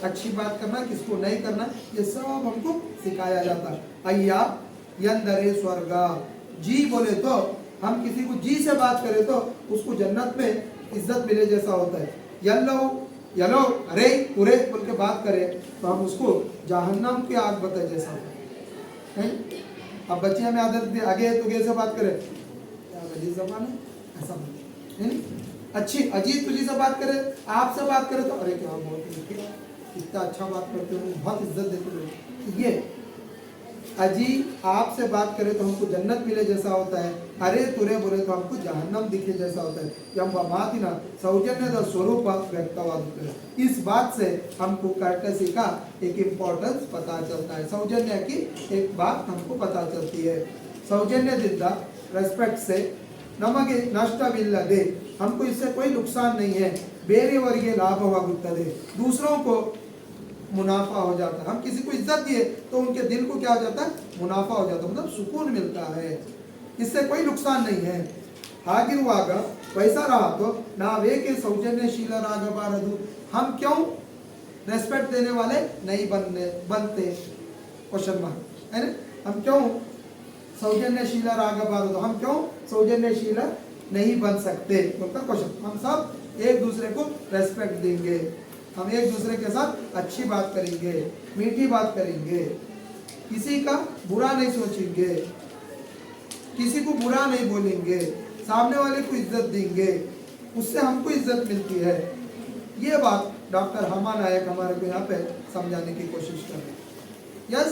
अच्छी बात करना, किसको नहीं करना, ये सब हमको सिखाया जाता है। अय्या यंदरे स्वर्ग, जी बोले तो हम किसी को जी से बात करें तो उसको जन्नत में इज्जत मिले जैसा होता है। यल्लो यलो अरे पूरे बोल के बात करें तो हम उसको जहन्नम की आग बताए जैसा होता है। अब बच्चियां में आदत आगे तो कैसे बात करें, क्या अजीब जबान है, ऐसा है। अच्छी अजीत तुझी से बात करे, आपसे बात करे तो अरे क्या बहुत कितना अच्छा बात करते हो, बहुत इज्जत देते हो। ये अजी आपसे बात करे तो हमको जन्नत मिले जैसा होता है, अरे तुरे बोले तो हमको जहन्नम दिखे जैसा होता है। ಎಂಬ ಮಾತಿನ सौजन्यದ स्वरूप व्यक्तवादुತ್ತದೆ। इस बात से हमको कर्टसी का एक इम्पोर्टेंस पता चलता है, सौजन्य की एक बात हमको पता चलती है। सौजन्यದಿಂದ रेस्पेक्ट से नಮಗೆ नष्टविಲ್ಲದೆ, हमको इससे कोई नुकसान नहीं है, ಬೇರೆಯವರಿಗೆ ಲಾಭವಾಗುತ್ತದೆ, दूसरों को मुनाफा हो जाता है। हम किसी को इज्जत दिए तो उनके दिल को क्या हो जाता है? मुनाफा हो जाता है, मतलब सुकून मिलता है, इससे कोई नुकसान नहीं है। ಹಾಗಿರುವಾಗ वैसा रहा तो नावेके सौजन्यशीलरागबारದು, हम क्यों रेस्पेक्ट देने वाले नहीं बनते, क्वेश्चन मार्क है ना, हम क्यों सौजन्यशीलरागबारದು, हम क्यों सौजन्यशील नहीं बन सकते बोलता क्वेश्चन। हम सब एक दूसरे को रेस्पेक्ट देंगे, हम एक दूसरे के साथ अच्छी बात करेंगे, मीठी बात करेंगे, किसी का बुरा नहीं सोचेंगे, किसी को बुरा नहीं बोलेंगे, सामने वाले को इज्जत देंगे, उससे हमको इज्जत मिलती है। ये बात डॉक्टर हमा नायक हमारे को यहाँ पे समझाने की कोशिश कर रहे हैं। Yes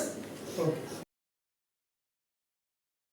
okay.